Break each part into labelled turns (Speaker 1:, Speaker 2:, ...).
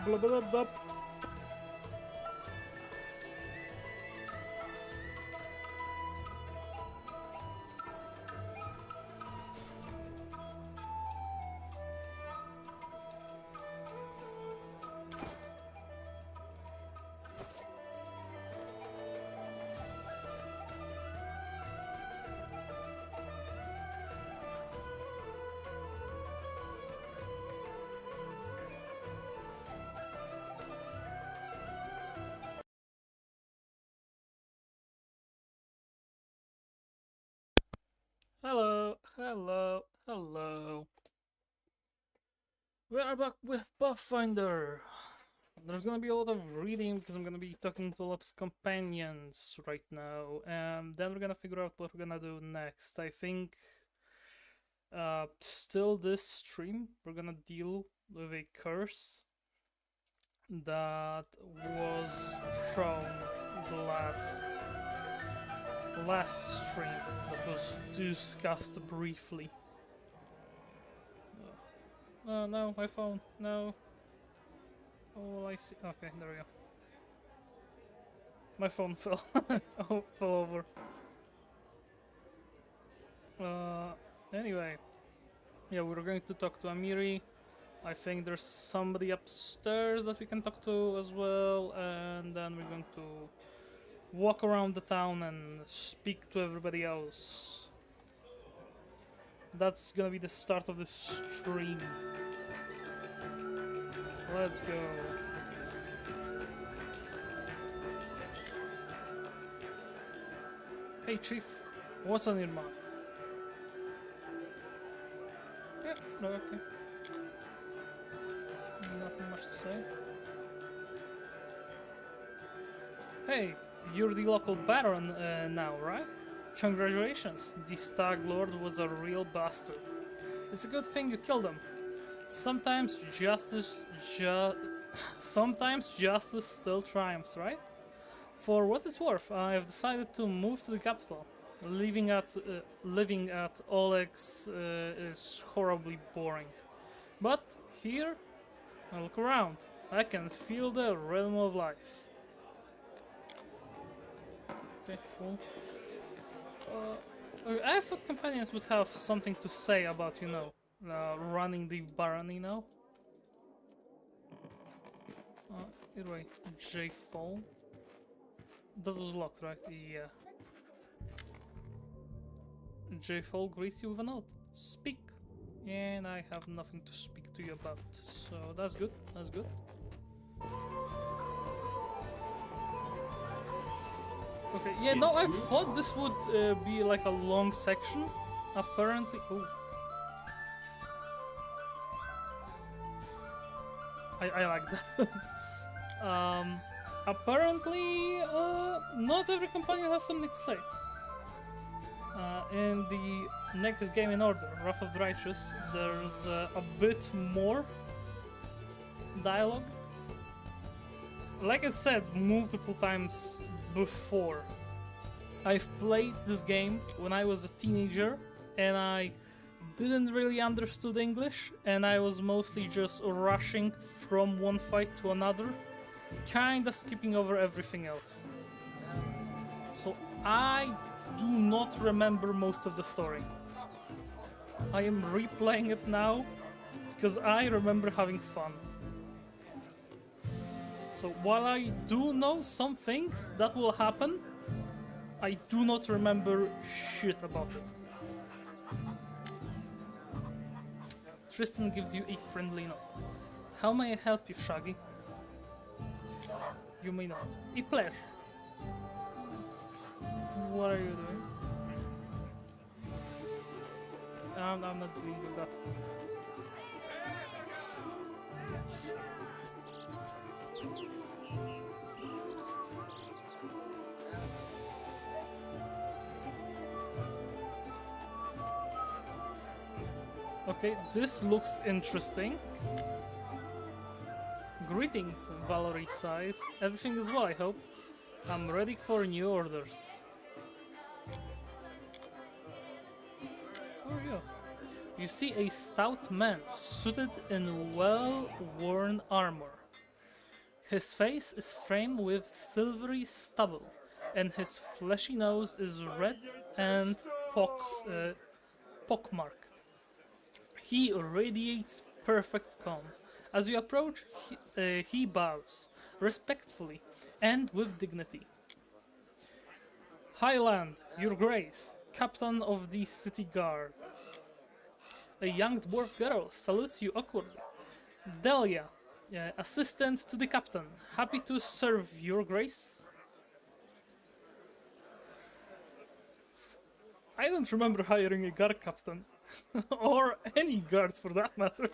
Speaker 1: Blah, blah, blah. Hello, hello, hello. We are back with Pathfinder. There's gonna be a lot of reading because I'm gonna be talking to a lot of companions right now, and then we're gonna figure out what we're gonna do next. I think still this stream we're gonna deal with a curse that was shown the last stream that was discussed briefly. Oh no, my phone, no. Oh, I see. Okay, there we go. My phone fell. Oh, fell over. Anyway. Yeah, we're going to talk to Amiri. I think there's somebody upstairs that we can talk to as well. And then we're going to walk around the town and speak to everybody else. That's gonna be the start of the stream. Let's go. Hey Chief, what's on your mind? Yeah, no, okay. Nothing much to say. Hey, you're the local baron now, right? Congratulations, the Stag Lord was a real bastard. It's a good thing you killed him. Sometimes justice still triumphs, right? For what it's worth, I have decided to move to the capital. Living at Oleg's is horribly boring. But here, I look around. I can feel the rhythm of life. Okay, cool. I thought companions would have something to say about, running the barony now. Either way, J Fall. That was locked, right? Yeah. J Fall greets you with a note. Speak. And I have nothing to speak to you about. So that's good. That's good. Okay, yeah, no, I thought this would be like a long section. Apparently... Oh. I like that. Apparently, not every companion has something to say. In the next game in order, Wrath of the Righteous, there's a bit more dialogue. Like I said multiple times before, I've played this game when I was a teenager and I didn't really understood English and I was mostly just rushing from one fight to another, kinda skipping over everything else. So I do not remember most of the story. I am replaying it now because I remember having fun. So while I do know some things that will happen, I do not remember shit about it. Tristan gives you a friendly note. How may I help you, Shaggy? You may not. A pleasure. What are you doing? I'm not dealing with that. Okay, this looks interesting. Greetings, Valerie sighs. Everything is well, I hope. I'm ready for new orders. Who are you? You see a stout man, suited in well-worn armor. His face is framed with silvery stubble, and his fleshy nose is red and pockmarked. He radiates perfect calm. As you approach, he bows, respectfully and with dignity. Highland, your grace, captain of the city guard. A young dwarf girl salutes you awkwardly. Delia, assistant to the captain, happy to serve your grace. I don't remember hiring a guard captain, or any guards for that matter.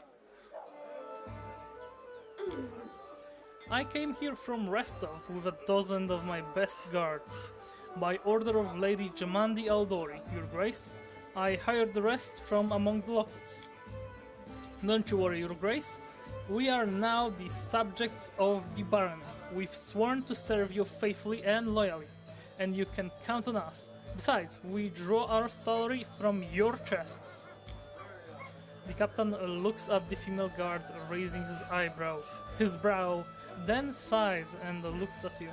Speaker 1: I came here from Restov with a dozen of my best guards. By order of Lady Jamandi Aldori, your grace, I hired the rest from among the locals. Don't you worry, your grace. We are now the subjects of the barony. We've sworn to serve you faithfully and loyally, and you can count on us. Besides, we draw our salary from your chests. The captain looks at the female guard, raising his brow, then sighs and looks at you.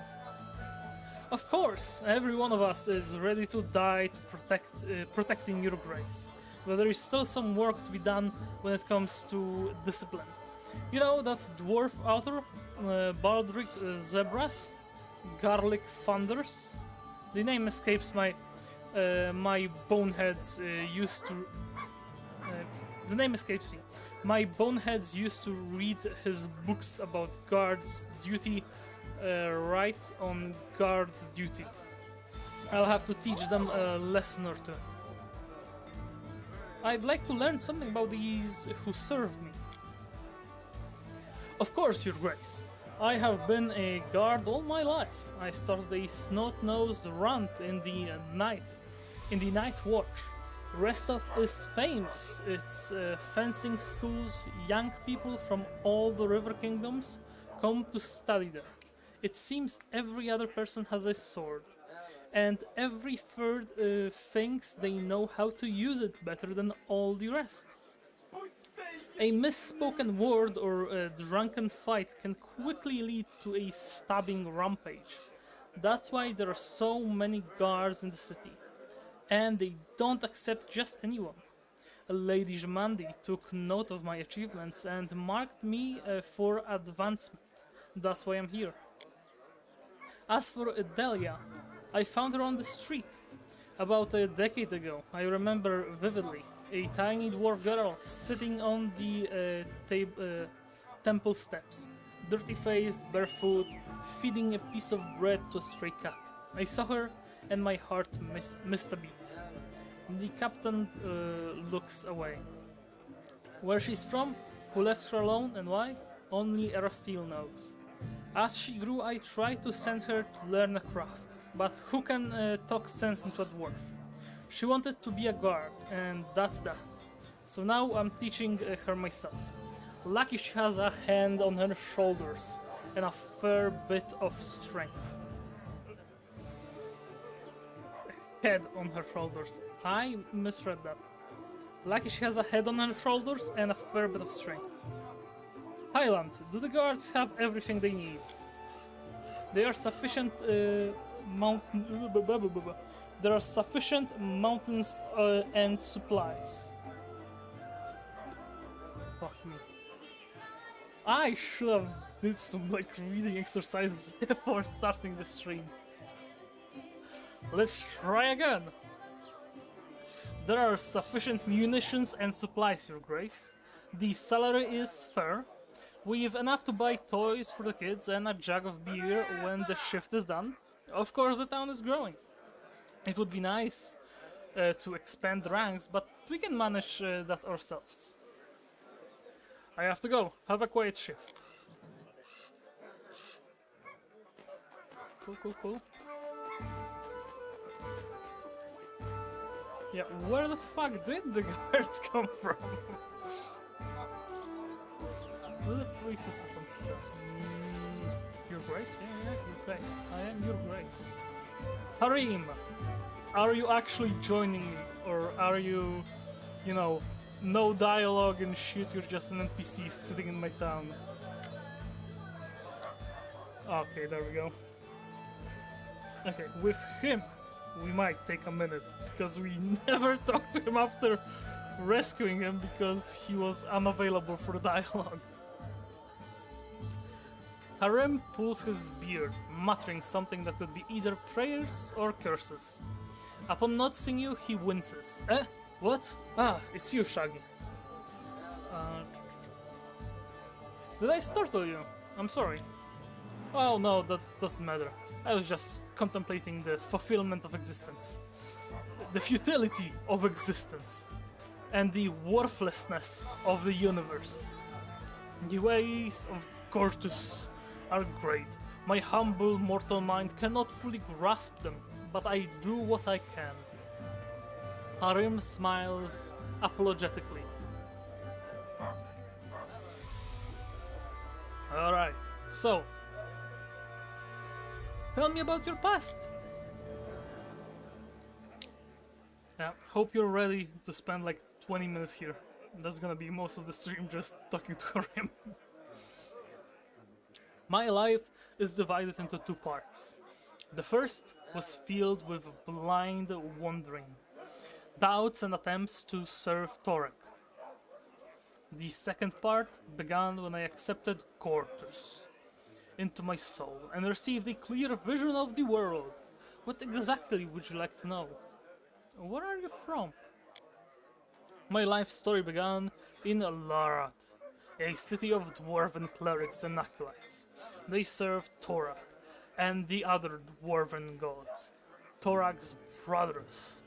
Speaker 1: Of course, every one of us is ready to die to protecting your grace. But there is still some work to be done when it comes to discipline. You know that dwarf author, Baldric Zebras, Garlic Thunders? The name escapes my boneheads used to. The name escapes me. My boneheads used to read his books about guards' duty, right on guard duty. I'll have to teach them a lesson or two. I'd like to learn something about these who serve me. Of course, your grace. I have been a guard all my life. I started a snot-nosed runt in the night watch. Restov is famous. Its fencing schools, young people from all the river kingdoms come to study there. It seems every other person has a sword, and every third thinks they know how to use it better than all the rest. A misspoken word or a drunken fight can quickly lead to a stabbing rampage. That's why there are so many guards in the city, and they don't accept just anyone. Lady Jmandi took note of my achievements and marked me for advancement. That's why I'm here. As for Delia, I found her on the street. About a decade ago, I remember vividly a tiny dwarf girl sitting on the temple steps, dirty-faced, barefoot, feeding a piece of bread to a stray cat. I saw her and my heart missed a beat. The captain looks away. Where she's from, who left her alone, and why? Only Erasteel knows. As she grew, I tried to send her to learn a craft, but who can talk sense into a dwarf? She wanted to be a guard, and that's that. So now I'm teaching her myself. Lucky she has a hand on her shoulders and a fair bit of strength. Head on her shoulders. I misread that. Lucky she has a head on her shoulders and a fair bit of strength. Highland, do the guards have everything they need? There are sufficient mountains and supplies. Fuck me. I should have did some reading exercises before starting the stream. Let's try again. There are sufficient munitions and supplies, your grace. The salary is fair. We've enough to buy toys for the kids and a jug of beer when the shift is done. Of course, the town is growing. It would be nice to expand the ranks, but we can manage that ourselves. I have to go. Have a quiet shift. Cool. Yeah, where the fuck did the guards come from? The priestess or something. Your grace? Yeah, your grace. I am your grace. Harim, are you actually joining me? Or are you, no dialogue and shit, you're just an NPC sitting in my town? Okay, there we go. Okay, with him, we might take a minute, because we never talked to him after rescuing him because he was unavailable for dialogue. Harem pulls his beard, muttering something that could be either prayers or curses. Upon noticing you, he winces. Eh? What? Ah, it's you, Shaggy. Did I startle you? I'm sorry. Oh no, that doesn't matter. I was just contemplating the fulfillment of existence. The futility of existence. And the worthlessness of the universe. The ways of Gortus are great. My humble mortal mind cannot fully grasp them, but I do what I can. Harim smiles apologetically. Alright, so tell me about your past. Yeah, hope you're ready to spend like 20 minutes here. That's gonna be most of the stream just talking to him. My life is divided into two parts. The first was filled with blind wandering, doubts and attempts to serve Torek. The second part began when I accepted Gortus into my soul and received a clear vision of the world. What exactly would you like to know? Where are you from? My life story began in Larat, a city of dwarven clerics and acolytes. They served Torak and the other dwarven gods, Torak's brothers,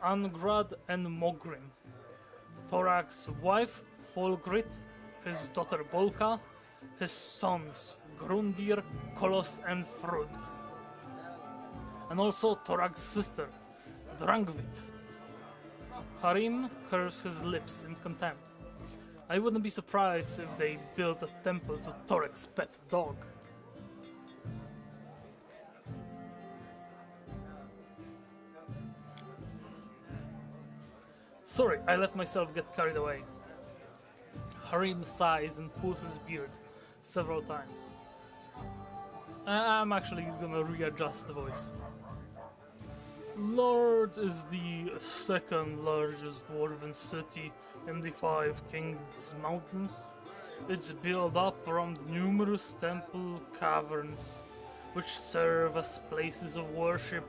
Speaker 1: Angrad and Mogrim. Torak's wife, Folgrit, his daughter Bolka, his sons, Grundir, Kolos and Frud. And also Torak's sister, Drangvit. Harim curves his lips in contempt. I wouldn't be surprised if they built a temple to Torek's pet dog. Sorry, I let myself get carried away. Harim sighs and pulls his beard several times. I'm actually gonna readjust the voice. Lord is the second largest dwarven city in the Five Kings Mountains. It's built up around numerous temple caverns, which serve as places of worship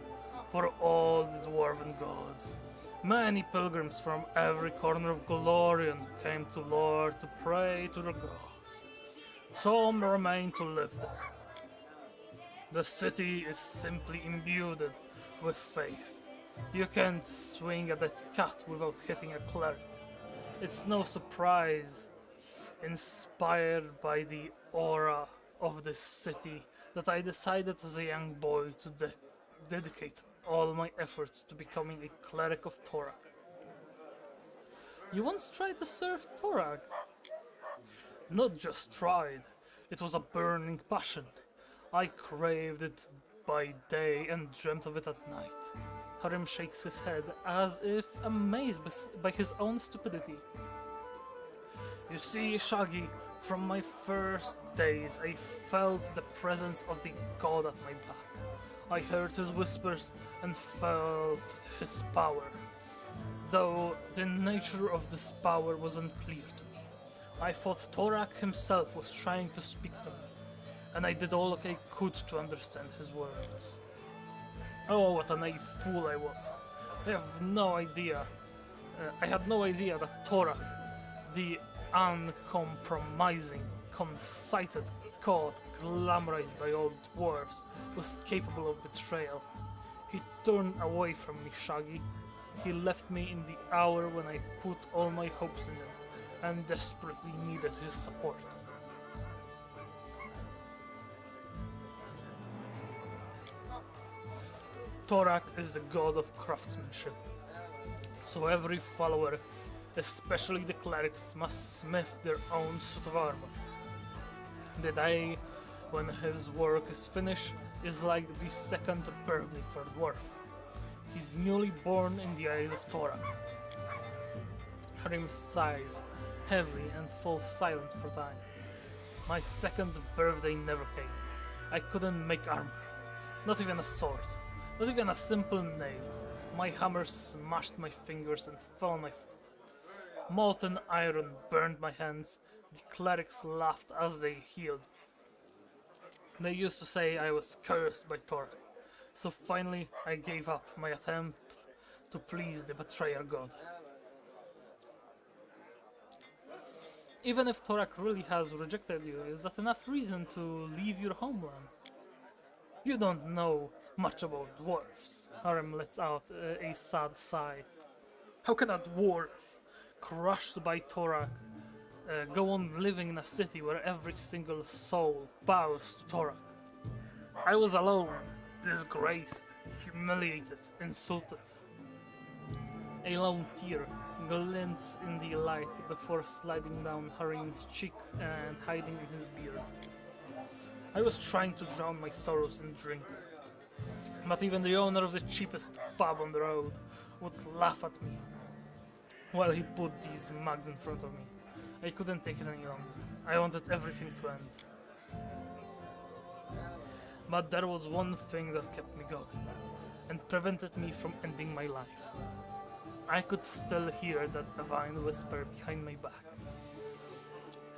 Speaker 1: for all the dwarven gods. Many pilgrims from every corner of Golorion came to Lord to pray to the gods. Some remain to live there. The city is simply imbued with faith. You can't swing at that cat without hitting a cleric. It's no surprise, inspired by the aura of this city, that I decided as a young boy to dedicate all my efforts to becoming a cleric of Torak. You once tried to serve Torak? Not just tried, it was a burning passion. I craved it by day and dreamt of it at night. Harim shakes his head as if amazed by his own stupidity. You see, Shaggy, from my first days I felt the presence of the god at my back. I heard his whispers and felt his power, though the nature of this power was unclear to me. I thought Torak himself was trying to speak to me, and I did all I could to understand his words. Oh, what a naive fool I was. I had no idea that Torak, the uncompromising, conceited god glamorized by all dwarves, was capable of betrayal. He turned away from me, Shaggy. He left me in the hour when I put all my hopes in him and desperately needed his support. Torak is the god of craftsmanship, so every follower, especially the clerics, must smith their own suit of armor. The day when his work is finished is like the second birthday for a dwarf. He's newly born in the eyes of Torak. Harim sighs heavily and falls silent for a time. My second birthday never came. I couldn't make armor. Not even a sword. Not even a simple nail. My hammer smashed my fingers and fell on my foot. Molten iron burned my hands. The clerics laughed as they healed me. They used to say I was cursed by Torak. So finally I gave up my attempt to please the betrayer god. Even if Torak really has rejected you, is that enough reason to leave your homeland? You don't know much about dwarves. Harem lets out a sad sigh. How can a dwarf, crushed by Torak, go on living in a city where every single soul bows to Torak? I was alone, disgraced, humiliated, insulted. A lone tear glints in the light before sliding down Harim's cheek and hiding in his beard. I was trying to drown my sorrows in drink, but even the owner of the cheapest pub on the road would laugh at me while he put these mugs in front of me. I couldn't take it any longer. I wanted everything to end. But there was one thing that kept me going and prevented me from ending my life. I could still hear that divine whisper behind my back.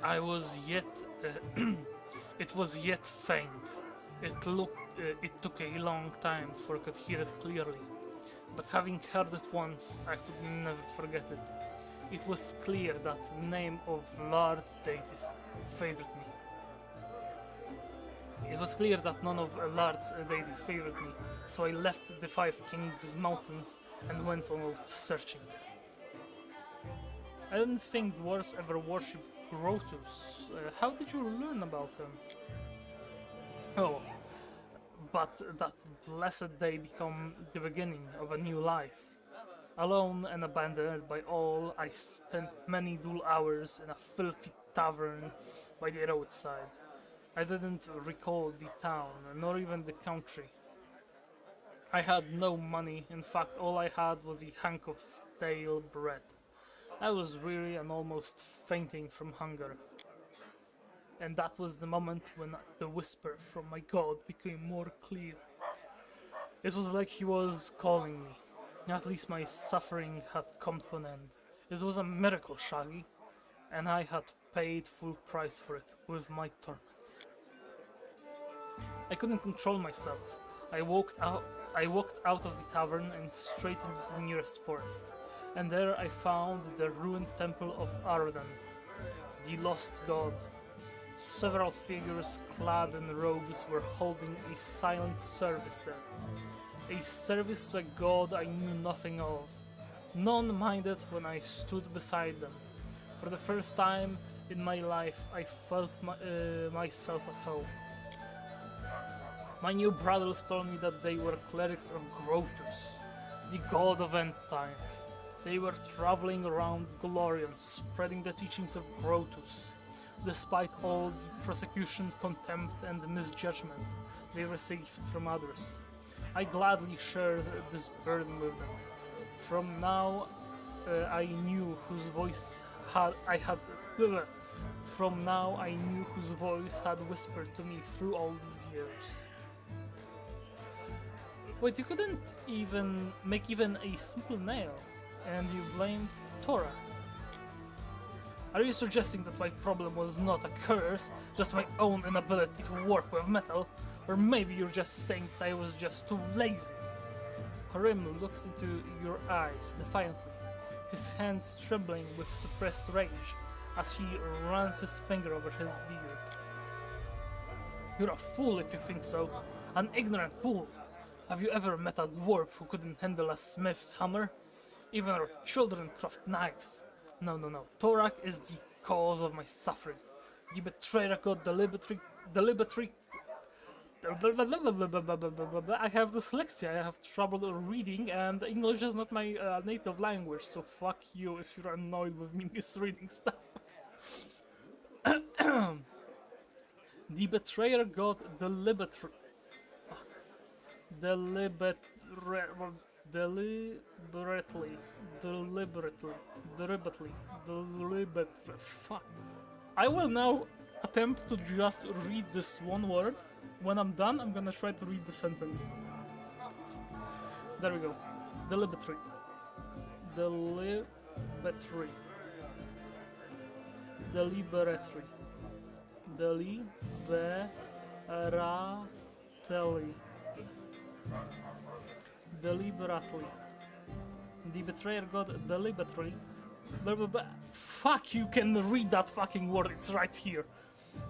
Speaker 1: I was yet... it was yet faint. It took a long time before I could hear it clearly. But having heard it once, I could never forget it. It was clear that the name of Lord Deities favored me. It was clear that none of Lord's deities favored me, so I left the Five Kings Mountains and went on out searching. I didn't think dwarves ever worshipped Grotus. How did you learn about him? Oh, but that blessed day became the beginning of a new life. Alone and abandoned by all, I spent many dull hours in a filthy tavern by the roadside. I didn't recall the town, nor even the country. I had no money. In fact, all I had was a hunk of stale bread. I was weary and almost fainting from hunger. And that was the moment when the whisper from my god became more clear. It was like he was calling me. At least my suffering had come to an end. It was a miracle, Shaggy, and I had paid full price for it with my torments. I couldn't control myself. I walked out of the tavern and straight into the nearest forest, and there I found the ruined temple of Arden, the lost god. Several figures clad in robes were holding a silent service there. A service to a god I knew nothing of. None minded when I stood beside them. For the first time in my life, I felt myself at home. My new brothers told me that they were clerics of Grotus, the god of end times. They were traveling around Golarion, spreading the teachings of Grotus. Despite all the persecution, contempt, and misjudgment they received from others, I gladly shared this burden with them. From now, I knew whose voice had whispered to me through all these years. Wait, you couldn't even make even a simple nail, and you blamed Torah. Are you suggesting that my problem was not a curse, just my own inability to work with metal? Or maybe you're just saying that I was just too lazy? Harim looks into your eyes defiantly, his hands trembling with suppressed rage as he runs his finger over his beard. You're a fool if you think so, an ignorant fool. Have you ever met a dwarf who couldn't handle a smith's hammer? Even our children craft knives. No. Torak is the cause of my suffering. The betrayer god deliberately. I have dyslexia, I have trouble reading, and English is not my native language, so fuck you if you're annoyed with me misreading stuff. The betrayer god deliberately. Fuck. I will now attempt to just read this one word When I'm done, I'm gonna try to read the sentence. There we go. Deliberatory. Deliberatory. Deliberatory. Deliberately. Deliberately. The betrayer got deliberately. Fuck, you can read that fucking word, it's right here.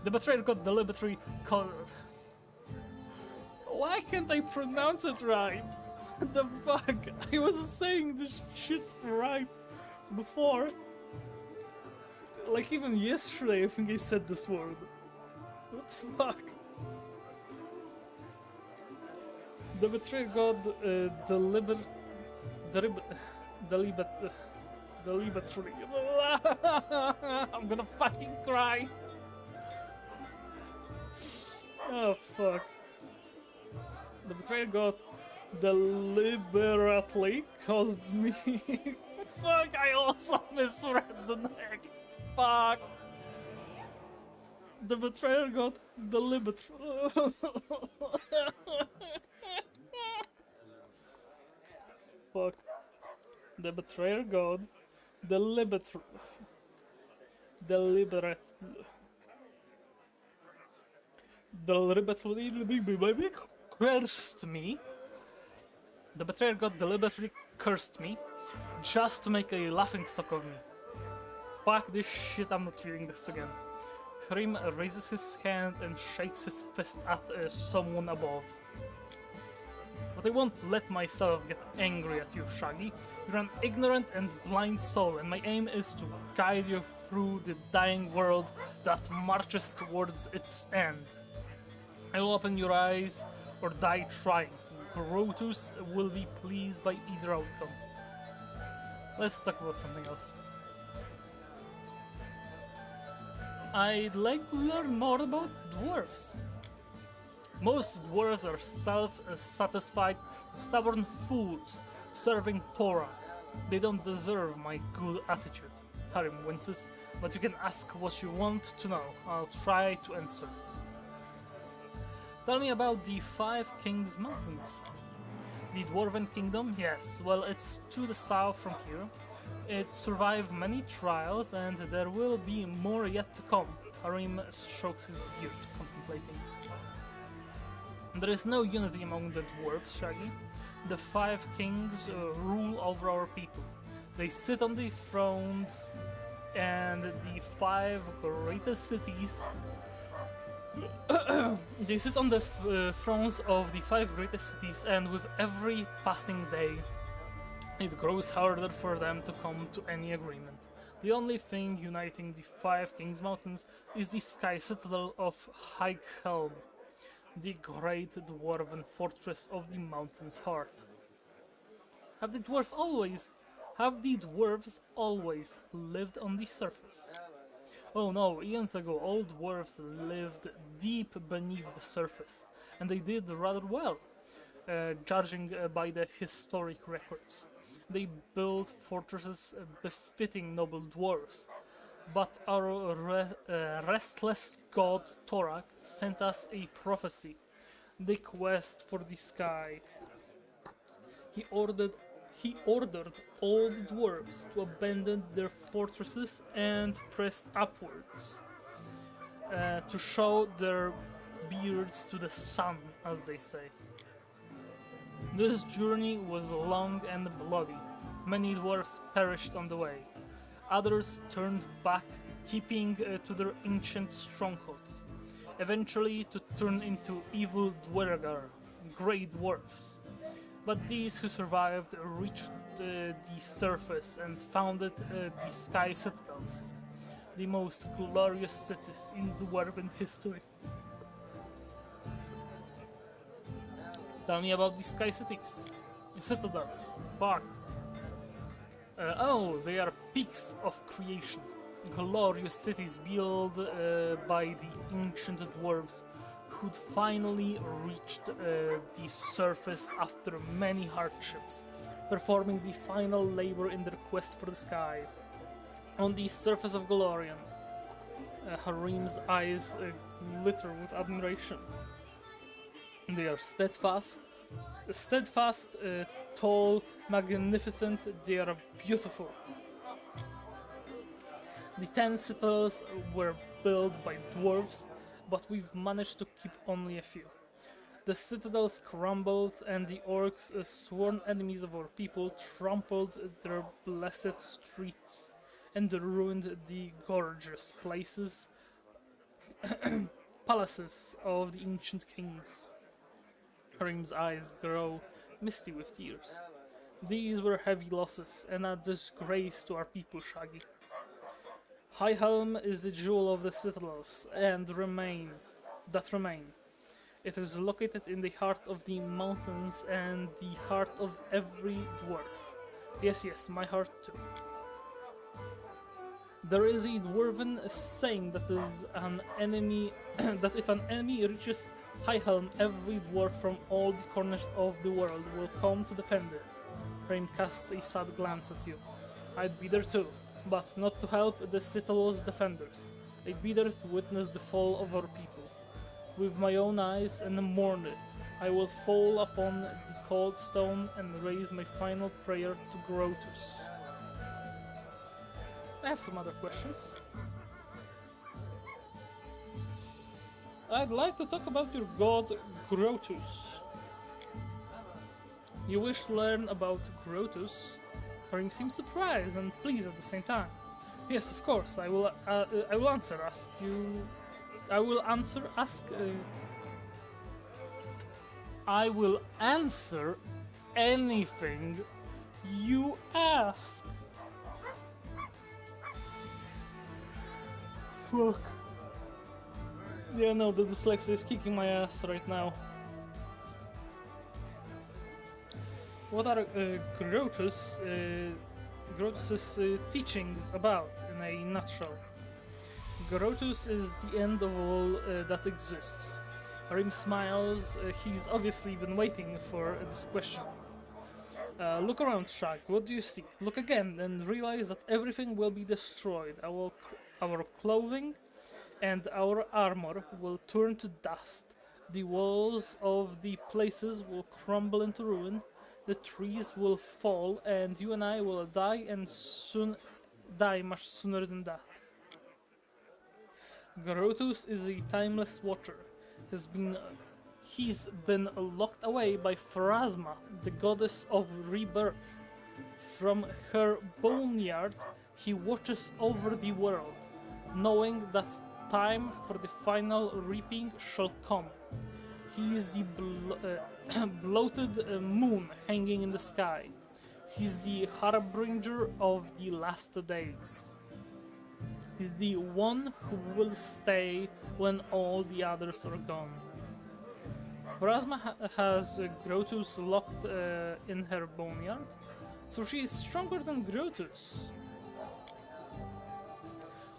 Speaker 1: The betrayer got deliberately called. Why can't I pronounce it right? What the fuck? I was saying this shit right before. Like even yesterday, I think I said this word. What the fuck? The betrayer got deliberately. I'm gonna fucking cry. Oh fuck. The betrayer got deliberately caused me. Fuck, I also misread the next. Fuck. The betrayer got deliberately. Fuck. The betrayer got deliberately cursed me. The betrayer got deliberately cursed me just to make a laughingstock of me. Fuck this shit, I'm not reading this again. Hrim raises his hand and shakes his fist at someone above. But I won't let myself get angry at you, Shaggy. You're an ignorant and blind soul, and my aim is to guide you through the dying world that marches towards its end. I will open your eyes or die trying. Grotus will be pleased by either outcome. Let's talk about something else. I'd like to learn more about dwarves. Most dwarves are self-satisfied, stubborn fools, serving Torah. They don't deserve my good attitude. Harim winces, but you can ask what you want to know. I'll try to answer. Tell me about the Five Kings Mountains. The Dwarven Kingdom? Yes, well, it's to the south from here. It survived many trials, and there will be more yet to come. Harim strokes his beard, contemplating. There is no unity among the dwarves, Shaggy. The Five Kings rule over our people. They sit on the thrones, and the five greatest cities. They sit on the thrones of the five greatest cities, and with every passing day, it grows harder for them to come to any agreement. The only thing uniting the Five Kings Mountains is the sky citadel of Highhelm, the great dwarven fortress of the mountain's heart. Have the dwarves always lived on the surface? Oh no, eons ago all dwarves lived deep beneath the surface, and they did rather well, judging by the historic records. They built fortresses befitting noble dwarves, but our restless god Torak sent us a prophecy, the quest for the sky. He ordered all the dwarves to abandon their fortresses and press upwards, to show their beards to the sun, as they say. This journey was long and bloody. Many dwarves perished on the way. Others turned back, keeping to their ancient strongholds, eventually to turn into evil Dwergar, grey dwarfs. But these who survived reached the surface and founded the Sky Citadels, the most glorious cities in Dwarven history. Tell me about the Sky Cities. Citadels. Bark. They are peaks of creation. Glorious cities built by the ancient dwarves who'd finally reached the surface after many hardships, performing the final labor in their quest for the sky. On the surface of Golarion, Harim's eyes glitter with admiration. They are steadfast, tall, magnificent. They are beautiful. The 10 citadels were built by dwarves, but we've managed to keep only a few. The citadels crumbled, and the orcs, sworn enemies of our people, trampled their blessed streets and ruined the gorgeous palaces of the ancient kings. Harim's eyes grow misty with tears. These were heavy losses and a disgrace to our people, Shaggy. High Helm is the jewel of the citadels that remain. It is located in the heart of the mountains and the heart of every dwarf. Yes, my heart too. There is a dwarven saying that is an enemy that if an enemy reaches High Helm, every dwarf from all the corners of the world will come to defend it. Rain casts a sad glance at you. I'd be there too, but not to help the citadel's defenders. I'd be there to witness the fall of our people. With my own eyes and mourn it, I will fall upon the cold stone and raise my final prayer to Grotus. I have some other questions. I'd like to talk about your god Grotus. You wish to learn about Grotus? Harim seems surprised and pleased at the same time. Yes, of course. I will answer. Ask you. I will answer. Ask. I will answer anything you ask. Fuck. Yeah, no, the dyslexia is kicking my ass right now. What are Grotus's teachings about in a nutshell? Grotus is the end of all that exists. Harim smiles. He's obviously been waiting for this question. Look around, Shag. What do you see? Look again and realize that everything will be destroyed. Our clothing and our armor will turn to dust. The walls of the places will crumble into ruin. The trees will fall, and you and I will die, and soon die much sooner than that. Grotus is a timeless watcher. He's been locked away by Pharasma, the goddess of rebirth. From her boneyard, he watches over the world, knowing that time for the final reaping shall come. He is the bloated moon hanging in the sky. He's the harbinger of the last days. He's the one who will stay when all the others are gone. Pharasma has Grotus locked in her boneyard, so she is stronger than Grotus.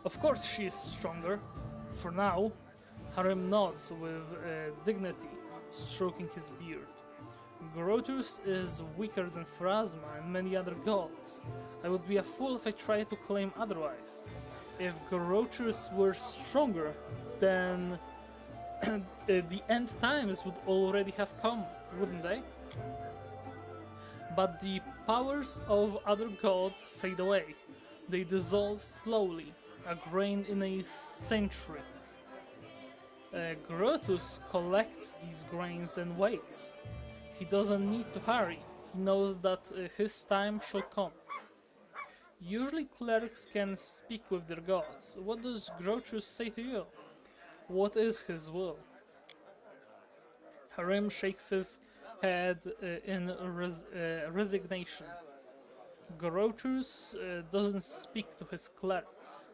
Speaker 1: Of course she is stronger. For now. Harim nods with dignity, stroking his beard. Grotus is weaker than Pharasma and many other gods. I would be a fool if I tried to claim otherwise. If Grotus were stronger, then the end times would already have come, wouldn't they? But the powers of other gods fade away. They dissolve slowly, a grain in a century. Grotus collects these grains and waits. He doesn't need to hurry. He knows that his time shall come. Usually clerics can speak with their gods. What does Grotus say to you? What is his will? Harim shakes his head in resignation. Grotus doesn't speak to his clerics.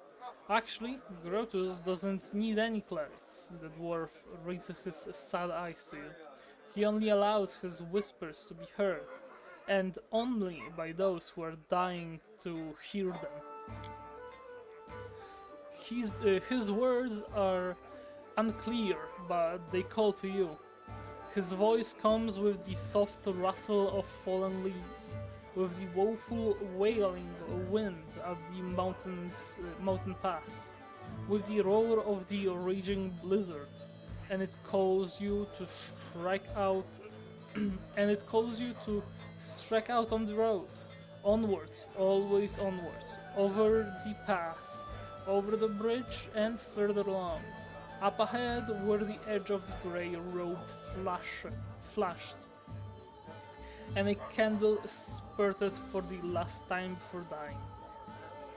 Speaker 1: Actually, Grotus doesn't need any clerics. The dwarf raises his sad eyes to you. He only allows his whispers to be heard, and only by those who are dying to hear them. His words are unclear, but they call to you. His voice comes with the soft rustle of fallen leaves, with the woeful wailing wind at the mountain pass, with the roar of the raging blizzard, and it calls you to strike out and it calls you to strike out on the road, onwards, always onwards, over the pass, over the bridge, and further along. Up ahead, where the edge of the grey robe flashed, and a candle spurted for the last time before dying.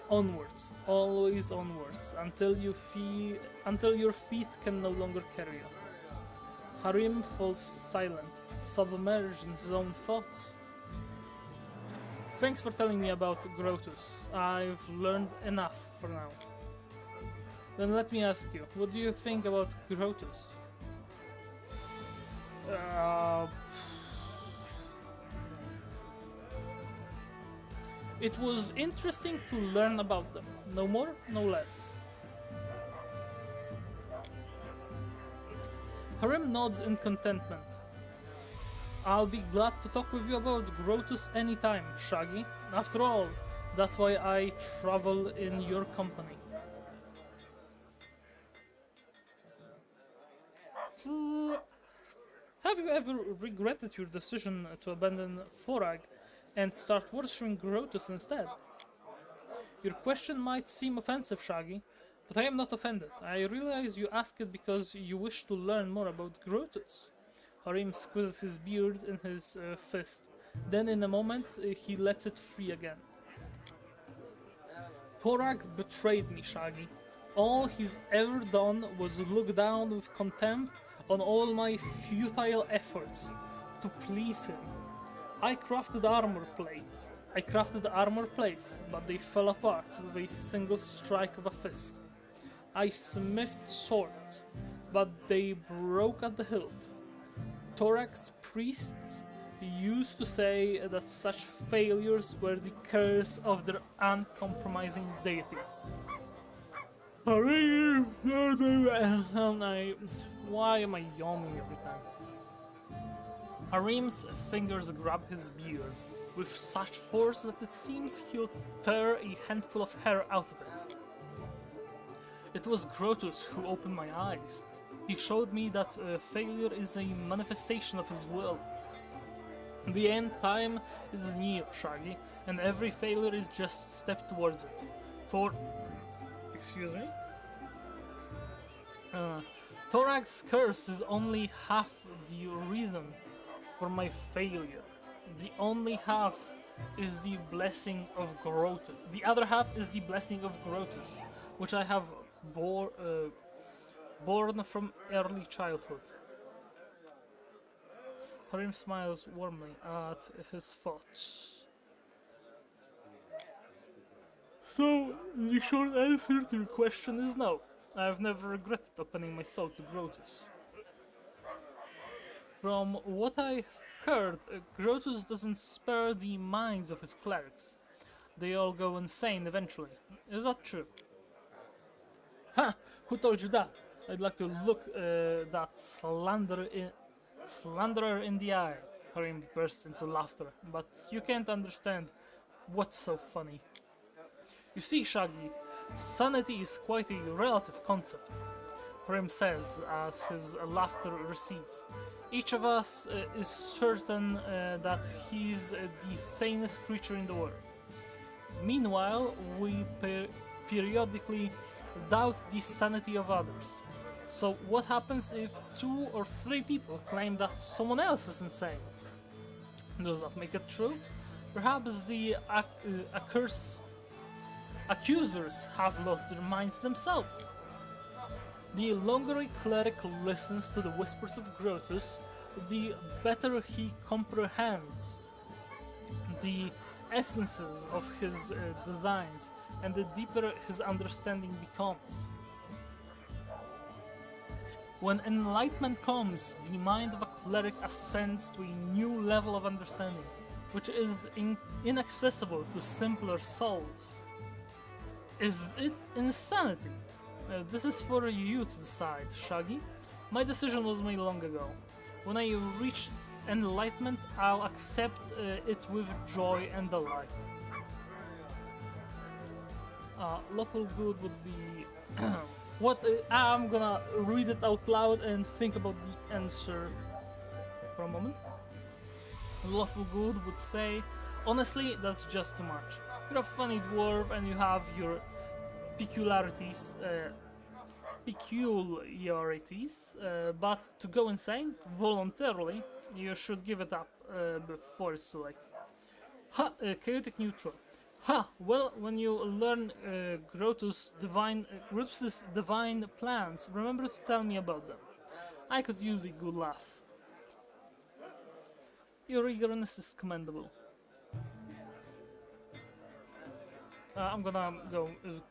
Speaker 1: Onwards, always onwards, until your feet can no longer carry you. Harim falls silent, submerged in his own thoughts. Thanks for telling me about Grotus. I've learned enough for now. Then let me ask you, what do you think about Grotus? It was interesting to learn about them. No more, no less. Harim nods in contentment. I'll be glad to talk with you about Grotus anytime, Shaggy. After all, that's why I travel in your company. Have you ever regretted your decision to abandon Forag and start worshipping Grotus instead? Your question might seem offensive, Shaggy, but I am not offended. I realize you ask it because you wish to learn more about Grotus. Harim squeezes his beard in his fist. Then in a moment, he lets it free again. Torag betrayed me, Shaggy. All he's ever done was look down with contempt on all my futile efforts to please him. I crafted armor plates, but they fell apart with a single strike of a fist. I smithed swords, but they broke at the hilt. Thorax priests used to say that such failures were the curse of their uncompromising deity. Why am I yawning every time? Harim's fingers grab his beard with such force that it seems he'll tear a handful of hair out of it. It was Grotus who opened my eyes. He showed me that failure is a manifestation of his will. The end time is near, Shaggy, and every failure is just a step towards it. Excuse me? Thorax's curse is only half the reason for my failure. The only half is the blessing of Grotus. The other half is the blessing of Grotus, which I have born from early childhood. Harim smiles warmly at his thoughts. So, the short answer to your question is no. I've never regretted opening my soul to Grotus. From what I've heard, Grotus doesn't spare the minds of his clerics. They all go insane eventually. Is that true? Ha! Who told you that? I'd like to look that slanderer in the eye. Harim bursts into laughter, but you can't understand what's so funny. You see, Shaggy, sanity is quite a relative concept, Harim says as his laughter recedes. Each of us is certain that he's the sanest creature in the world. Meanwhile, we periodically doubt the sanity of others. So what happens if 2 or 3 people claim that someone else is insane? Does that make it true? Perhaps the accusers have lost their minds themselves. The longer a cleric listens to the whispers of Grotus, the better he comprehends the essences of his designs, and the deeper his understanding becomes. When enlightenment comes, the mind of a cleric ascends to a new level of understanding, which is inaccessible to simpler souls. Is it insanity? This is for you to decide, Shaggy. My decision was made long ago. When I reach enlightenment, I'll accept it with joy and delight. Lawful good would be I'm gonna read it out loud and think about the answer for a moment. Lawful Good would say, honestly, that's just too much. You're a funny dwarf and you have your peculiarities, but to go insane voluntarily, you should give it up before it's too late. Ha! Chaotic neutral. Ha! Well, when you learn Grotus's divine plans, remember to tell me about them. I could use a good laugh. Your eagerness is commendable. I'm gonna go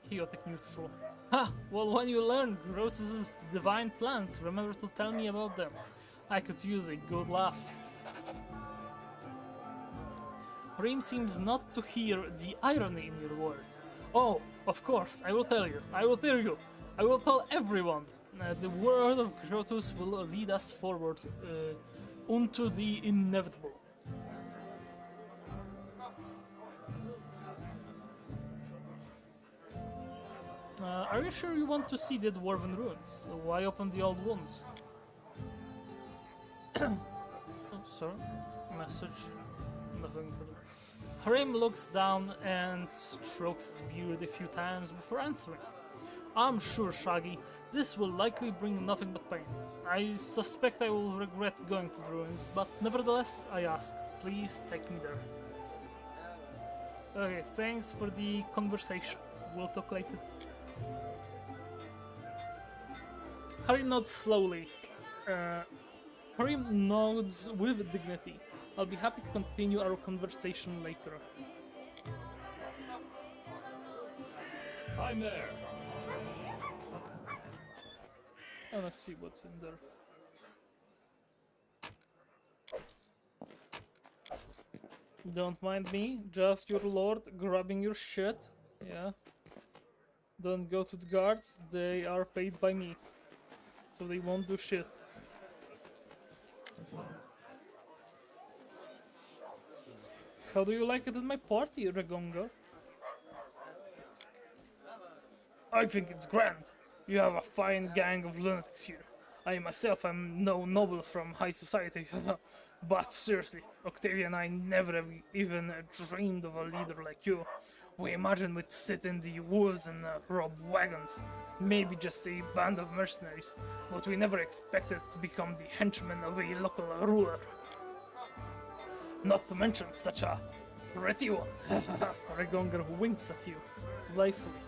Speaker 1: chaotic neutral. Ha! Well, when you learn Grotus's divine plans, remember to tell me about them. I could use a good laugh. Reem seems not to hear the irony in your words. Oh, of course, I will tell you. I will tell you. I will tell everyone. The word of Grotus will lead us forward unto the inevitable. Are you sure you want to see the dwarven ruins? Why open the old ones? Oh, sorry. Message. Nothing. Harim looks down and strokes his beard a few times before answering. I'm sure, Shaggy, this will likely bring nothing but pain. I suspect I will regret going to the ruins, but nevertheless, I ask, please take me there. Okay, thanks for the conversation. We'll talk later. Harim nods slowly. Harim nods with dignity. I'll be happy to continue our conversation later.
Speaker 2: I'm there.
Speaker 1: I wanna see what's in there. Don't mind me, just your lord grabbing your shit. Yeah. Don't go to the guards, they are paid by me. So they won't do shit. How do you like it at my party, Regonga? I think it's grand. You have a fine gang of lunatics here. I myself am no noble from high society, but seriously, Octavia and I never have even dreamed of a leader like you. We imagined we'd sit in the woods and rob wagons, maybe just a band of mercenaries, but we never expected to become the henchmen of a local ruler. Not to mention such a pretty one. Regonger winks at you, playfully.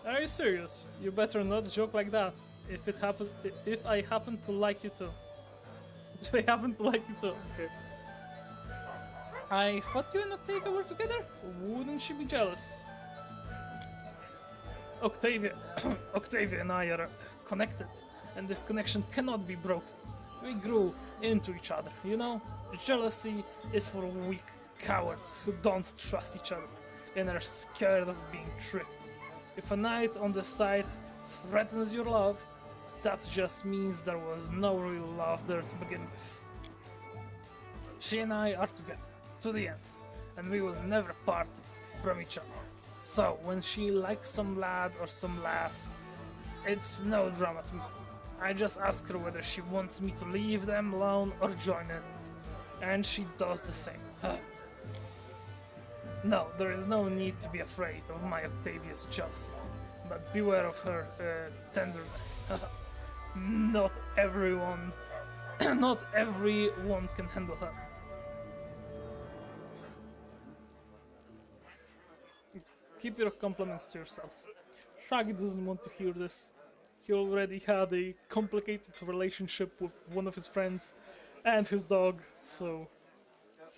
Speaker 1: Are you serious? You better not joke like that. If I happen to like you too. If I happen to like you too. Okay. I thought you and Octavia were together. Wouldn't she be jealous? Octavia and I are connected, and this connection cannot be broken. We grew into each other, you know? Jealousy is for weak cowards who don't trust each other and are scared of being tricked. If a knight on the side threatens your love, that just means there was no real love there to begin with. She and I are together, to the end, and we will never part from each other. So, when she likes some lad or some lass, it's no drama to me. I just ask her whether she wants me to leave them alone or join in, and she does the same. No, there is no need to be afraid of my Octavia's jealousy, but beware of her tenderness. Not everyone can handle her. Keep your compliments to yourself. Shaggy doesn't want to hear this. He already had a complicated relationship with one of his friends and his dog, so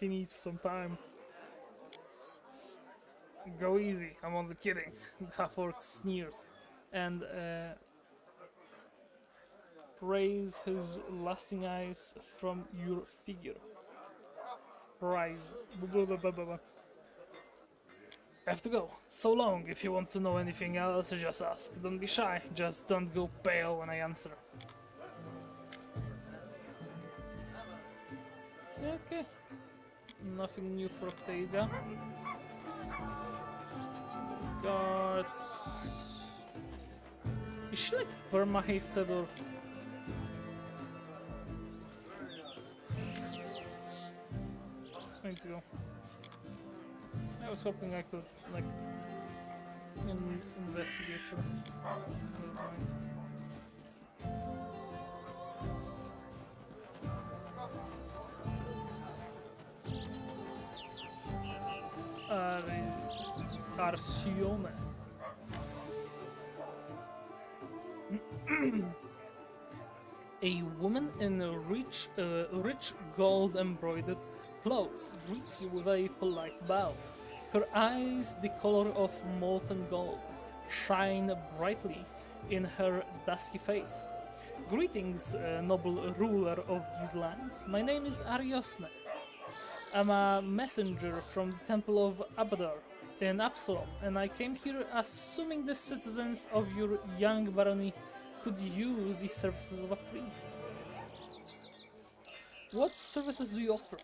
Speaker 1: he needs some time. Go easy, I'm only kidding. The half-orc sneers and praise his lasting eyes from your figure. Rise. I have to go. So long. If you want to know anything else, just ask. Don't be shy. Just don't go pale when I answer. Okay. Nothing new for Octavia. Guards. Is she like perma-hasted or... I need to go. I was hoping I could, like, investigate her. Never mind. Arcione. A woman in rich gold-embroidered clothes greets you with a polite bow. Her eyes, the color of molten gold, shine brightly in her dusky face. Greetings, noble ruler of these lands. My name is Ariosne. I'm a messenger from the Temple of Abadar in Absalom, and I came here assuming the citizens of your young barony could use the services of a priest. What services do you offer?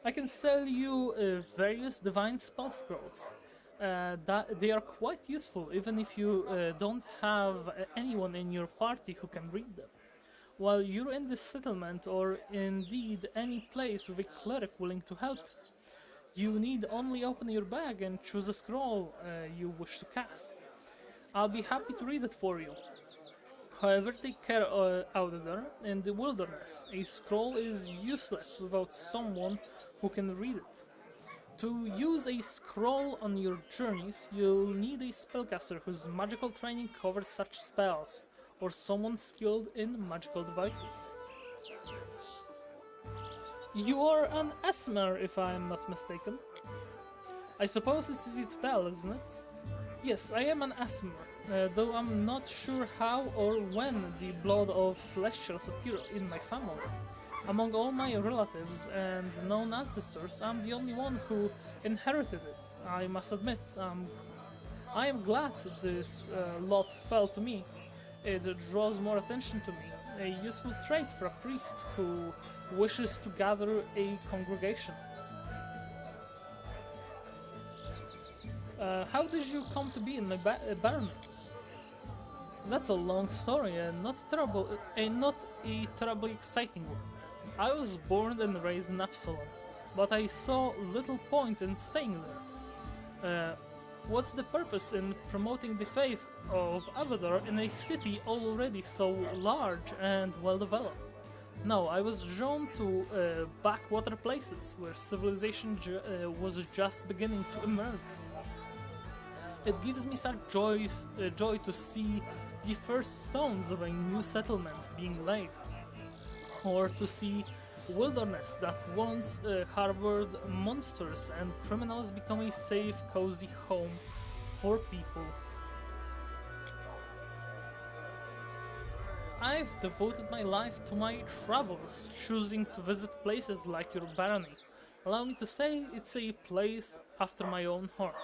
Speaker 1: I can sell you various divine spell scrolls. That they are quite useful, even if you don't have anyone in your party who can read them. While you're in this settlement, or indeed any place with a cleric willing to help, you need only open your bag and choose a scroll you wish to cast. I'll be happy to read it for you. However, take care out there in the wilderness. A scroll is useless without someone who can read it. To use a scroll on your journeys, you'll need a spellcaster whose magical training covers such spells, or someone skilled in magical devices. You are an Esmer, if I'm not mistaken. I suppose it's easy to tell, isn't it? Yes, I am an Esmer, though I'm not sure how or when the blood of Celestials appeared in my family. Among all my relatives and known ancestors, I'm the only one who inherited it. I must admit, I am glad this lot fell to me. It draws more attention to me, a useful trait for a priest who wishes to gather a congregation. How did you come to be in my barony? That's a long story and not a terribly exciting one. I was born and raised in Absalom, but I saw little point in staying there. What's the purpose in promoting the faith of Abadar in a city already so large and well developed? No, I was drawn to backwater places where civilization was just beginning to emerge. It gives me such joy to see the first stones of a new settlement being laid, or to see wilderness that once harbored monsters and criminals become a safe, cozy home for people. I've devoted my life to my travels, choosing to visit places like your barony. Allow me to say it's a place after my own heart.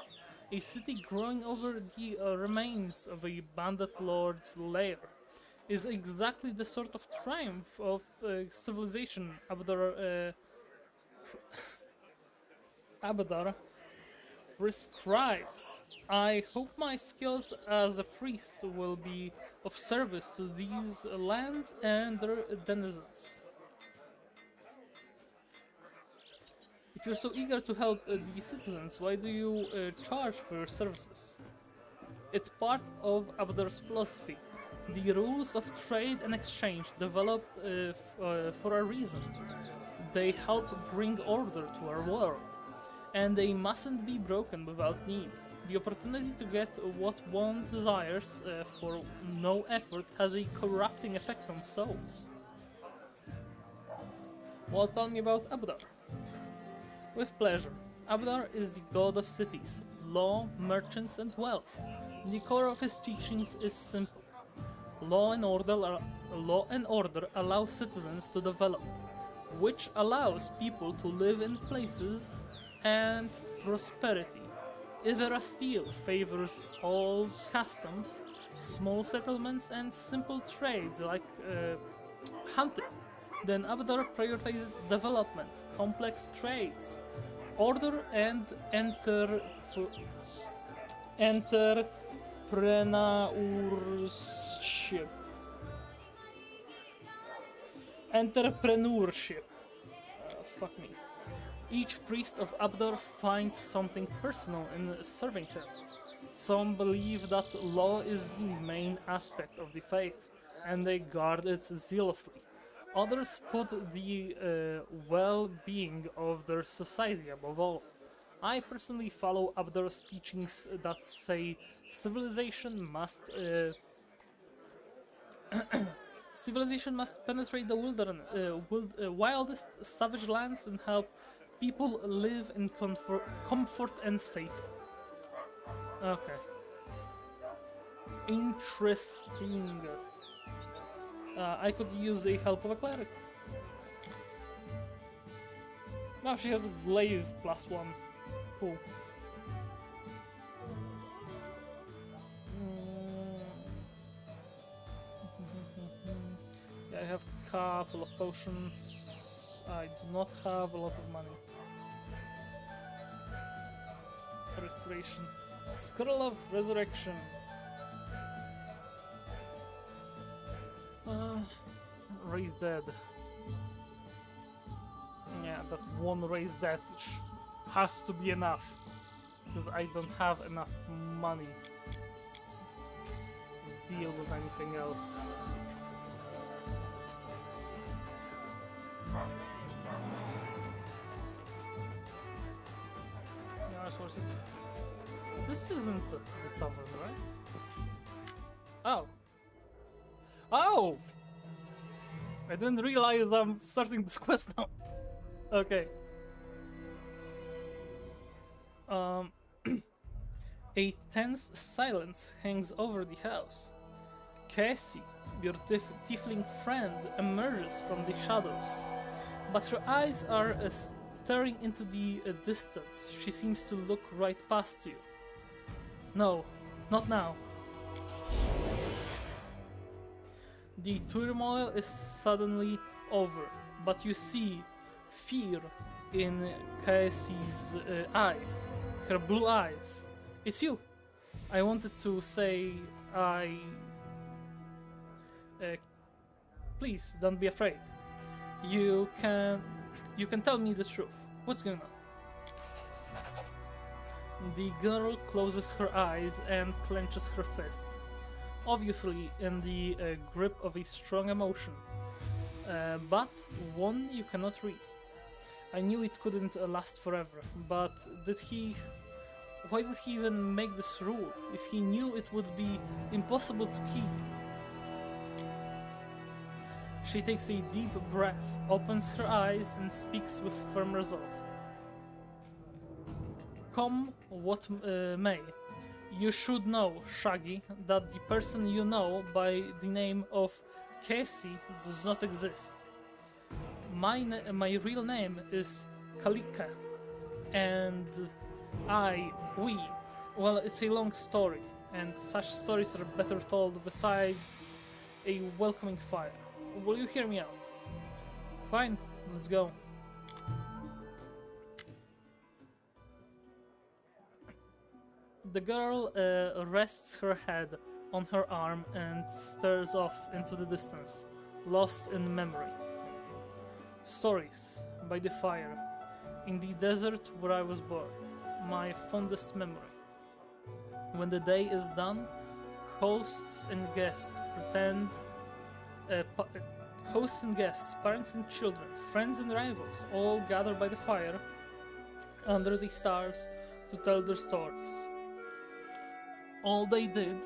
Speaker 1: A city growing over the remains of a bandit lord's lair is exactly the sort of triumph of civilization Abadar prescribes. I hope my skills as a priest will be of service to these lands and their denizens. If you're so eager to help the citizens, why do you charge for your services? It's part of Abadar's philosophy. The rules of trade and exchange developed for a reason. They help bring order to our world, and they mustn't be broken without need. The opportunity to get what one desires for no effort has a corrupting effect on souls. Well, tell me about Abadar. With pleasure. Abadar is the god of cities, law, merchants, and wealth. The core of his teachings is simple. Law and order allow citizens to develop, which allows people to live in places and prosperity. Iverasteel favors old customs, small settlements, and simple trades like hunting. Then Abdar prioritized development, complex trades, order, and entrepreneurship. Entrepreneurship. Fuck me. Each priest of Abdar finds something personal in serving her. Some believe that law is the main aspect of the faith, and they guard it zealously. Others put the well-being of their society above all. I personally follow Abdar's teachings that say civilization must penetrate the wildest savage lands and help people live in comfort and safety. Okay. Interesting. I could use the help of a cleric. Now she has a glaive +1. Cool. Yeah, I have a couple of potions. I do not have a lot of money. Restoration. Scroll of Resurrection. Raise Dead. Yeah, that one Raise Dead has to be enough. Because I don't have enough money to deal with anything else. This isn't the tavern, right? Oh. Oh! I didn't realize I'm starting this quest now. Okay. A tense silence hangs over the house. Cassie, your tiefling friend, emerges from the shadows, but her eyes are staring into the distance. She seems to look right past you. No, not now. The turmoil is suddenly over, but you see fear in Cassie's eyes, her blue eyes. It's you. I wanted to say please don't be afraid. You can tell me the truth. What's going on? The girl closes her eyes and clenches her fist, obviously in the grip of a strong emotion, but one you cannot read. I knew it couldn't last forever, but why did he even make this rule if he knew it would be impossible to keep? She takes a deep breath, opens her eyes, and speaks with firm resolve. Come what may. You should know, Shaggy, that the person you know by the name of Casey does not exist. My real name is Kalika, and we, well, it's a long story, and such stories are better told beside a welcoming fire. Will you hear me out? Fine, let's go. The girl rests her head on her arm and stares off into the distance, lost in memory. Stories by the fire, in the desert where I was born, my fondest memory. When the day is done, hosts and guests, parents and children, friends and rivals, all gather by the fire under the stars to tell their stories. All they did,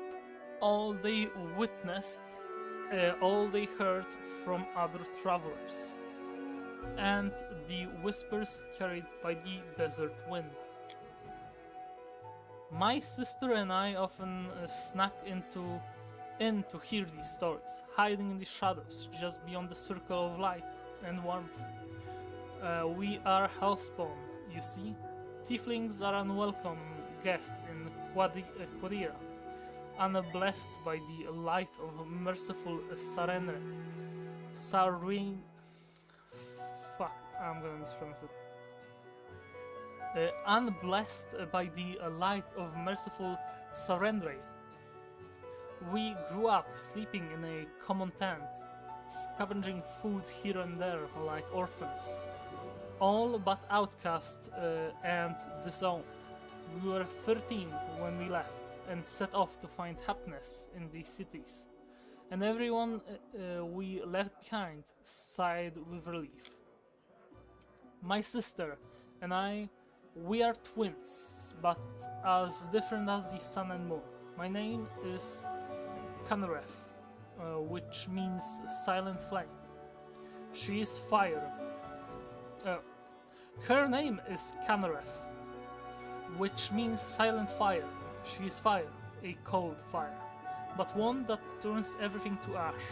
Speaker 1: all they witnessed, all they heard from other travelers, and the whispers carried by the desert wind. My sister and I often snuck in to hear these stories, hiding in the shadows just beyond the circle of light and warmth. We are hellspawn, you see. Tieflings are unwelcome guests in Quadira, unblessed by the light of merciful fuck, I'm gonna mispronounce it. Unblessed by the light of merciful Sarendre. We grew up sleeping in a common tent, scavenging food here and there like orphans, all but outcast and disowned. We were 13 when we left and set off to find happiness in these cities, and everyone we left behind sighed with relief. My sister and I, we are twins, but as different as the sun and moon. My name is Kanaref, which means silent flame. She is fire. Her name is Kanaref, which means silent fire. She is fire, a cold fire, but one that turns everything to ash.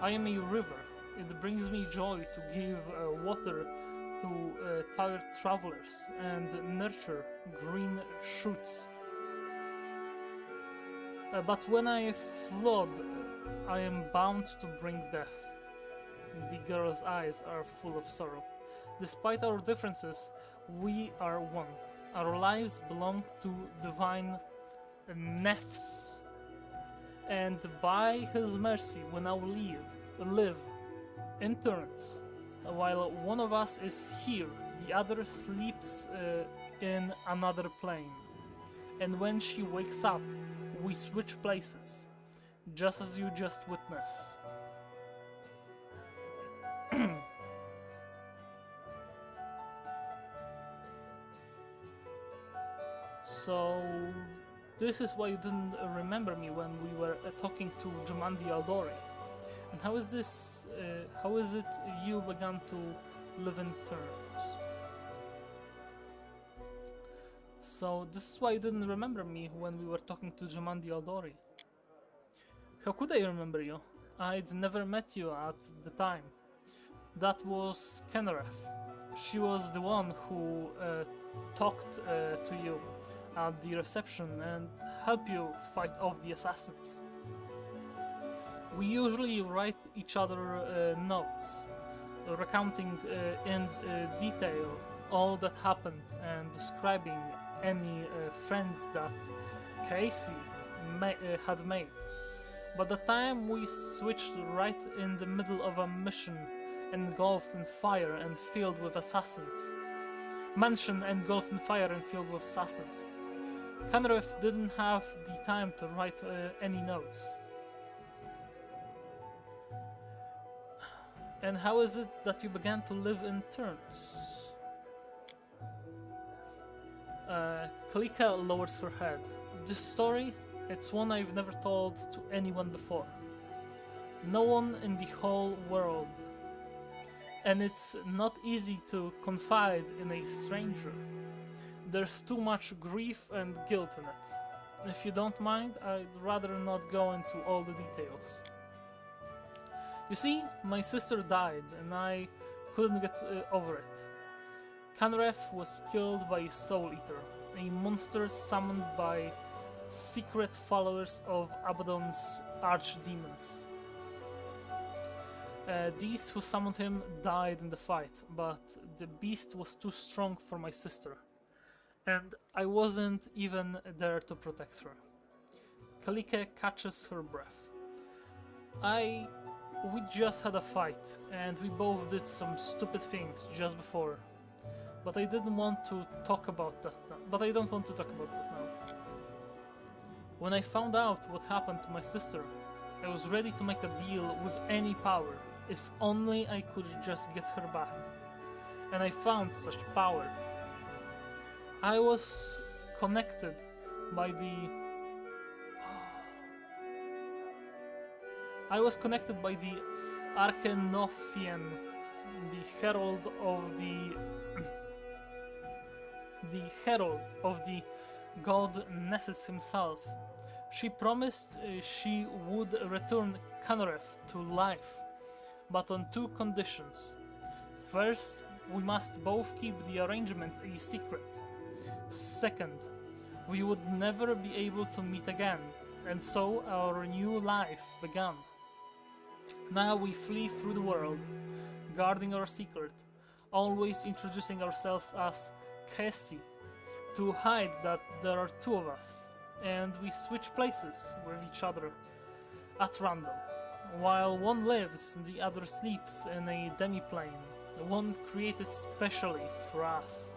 Speaker 1: I am a river. It brings me joy to give water to tired travelers and nurture green shoots. But when I flood, I am bound to bring death. The girl's eyes are full of sorrow. Despite our differences, we are one. Our lives belong to divine Nefs, and by his mercy we now live in turns. While one of us is here, the other sleeps in another plane. And when she wakes up, we switch places, just as you just witnessed. So, this is why you didn't remember me when we were talking to Jumandi Aldori. And how is this? How is it you began to live in terms? So this is why you didn't remember me when we were talking to Jumandi Aldori. How could I remember you? I'd never met you at the time. That was Kenref. She was the one who talked to you at the reception and helped you fight off the assassins. We usually write each other notes, recounting in detail all that happened and describing any friends that Casey had made. But the time we switched right in the middle of a mission engulfed in fire and filled with assassins. Mansion engulfed in fire and filled with assassins. Kanref didn't have the time to write any notes. And how is it that you began to live in turns? Kalika lowers her head. This story, it's one I've never told to anyone before. No one in the whole world. And it's not easy to confide in a stranger. There's too much grief and guilt in it. If you don't mind, I'd rather not go into all the details. You see, my sister died and I couldn't get over it. Kanref was killed by a Soul Eater, a monster summoned by secret followers of Abaddon's archdemons. These who summoned him died in the fight, but the beast was too strong for my sister, and I wasn't even there to protect her. Kalike catches her breath. We just had a fight, and we both did some stupid things just before. But I didn't want to talk about that now. But I don't want to talk about that now. When I found out what happened to my sister, I was ready to make a deal with any power, if only I could just get her back. And I found such power. I was connected by the Arkenophian, the herald of the god Nephis himself. She promised she would return Kanref to life, but on two conditions. First, we must both keep the arrangement a secret. Second, we would never be able to meet again, and so our new life began. Now we flee through the world, guarding our secret, always introducing ourselves as Kessi to hide that there are two of us, and we switch places with each other at random. While one lives, the other sleeps in a demi-plane, one created specially for us.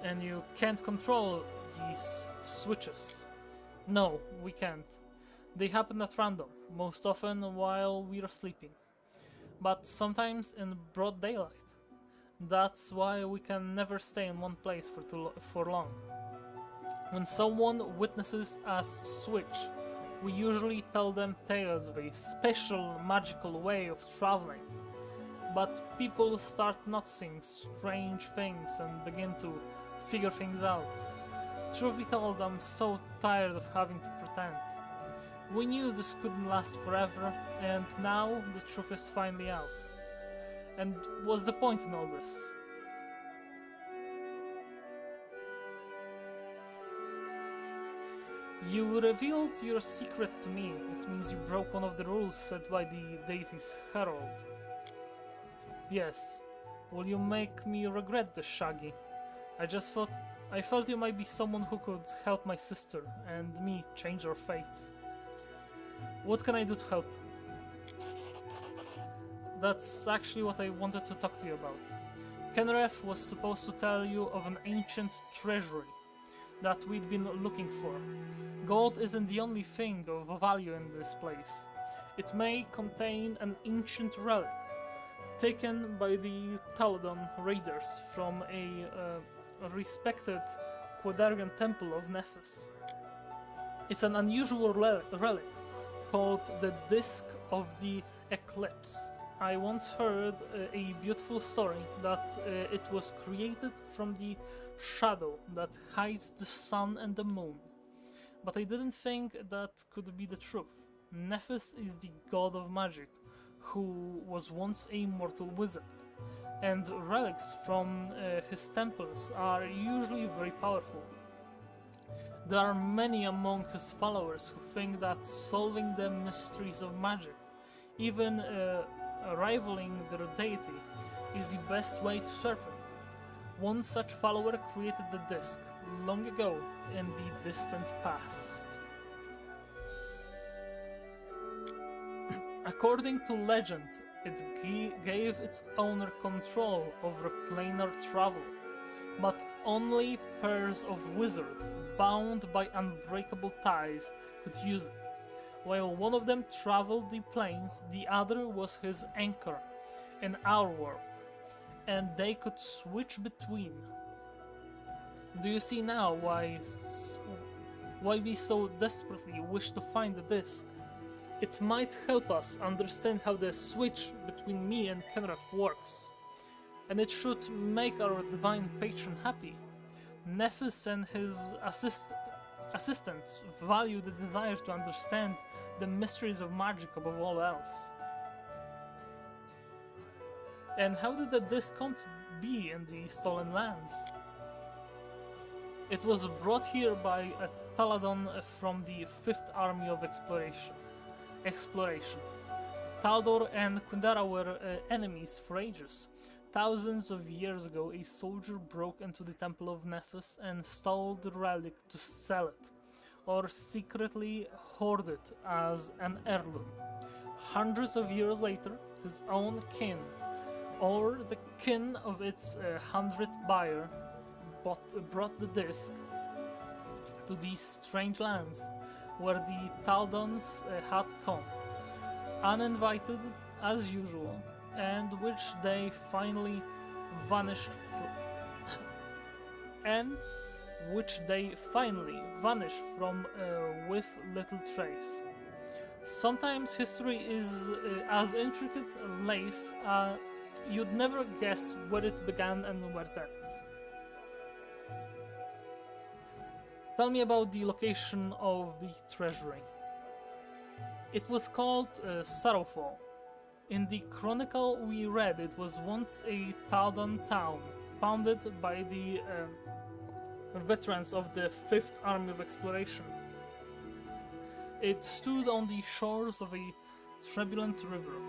Speaker 1: And you can't control these switches. No, we can't. They happen at random, most often while we are sleeping, but sometimes in broad daylight. That's why we can never stay in one place for long. When someone witnesses us switch, we usually tell them tales of a special magical way of traveling. But people start noticing strange things and begin to figure things out. Truth be told, I'm so tired of having to pretend. We knew this couldn't last forever, and now the truth is finally out. And what's the point in all this? You revealed your secret to me. It means you broke one of the rules set by the deity's herald. Yes. Will you make me regret this, Shaggy? I felt you might be someone who could help my sister and me change our fates. What can I do to help? That's actually what I wanted to talk to you about. Kenref was supposed to tell you of an ancient treasury that we'd been looking for. Gold isn't the only thing of value in this place. It may contain an ancient relic taken by the Taladon raiders from a respected Quadarian temple of Nephis. It's an unusual relic called the Disc of the Eclipse. I once heard a beautiful story that it was created from the shadow that hides the sun and the moon. But I didn't think that could be the truth. Nephis is the god of magic, who was once a mortal wizard, and relics from his temples are usually very powerful. There are many among his followers who think that solving the mysteries of magic, even rivaling their deity, is the best way to serve him. One such follower created the disc long ago in the distant past. According to legend, it gave its owner control over planar travel, but only pairs of wizards bound by unbreakable ties could use it. While one of them traveled the planes, the other was his anchor in our world, and they could switch between. Do you see now why we so desperately wish to find the disc? It might help us understand how the switch between me and Kenref works, and it should make our divine patron happy. Nephis and his assistants value the desire to understand the mysteries of magic above all else. And how did the disc come to be in the stolen lands? It was brought here by a Taladon from the 5th Army of Exploration. Taldor and Quindara were enemies for ages. Thousands of years ago, a soldier broke into the Temple of Nephis and stole the relic to sell it, or secretly hoard it as an heirloom. Hundreds of years later, his own kin, or the kin of its 100th buyer, brought the disc to these strange lands where the Taldons had come, uninvited as usual, and which they finally vanished from with little trace. Sometimes history is as intricate a lace, you'd never guess where it began and where it ends. Tell me about the location of the treasury. It was called Sarrowfall. In the chronicle we read, it was once a Taldon town, founded by the veterans of the 5th Army of Exploration. It stood on the shores of a turbulent river.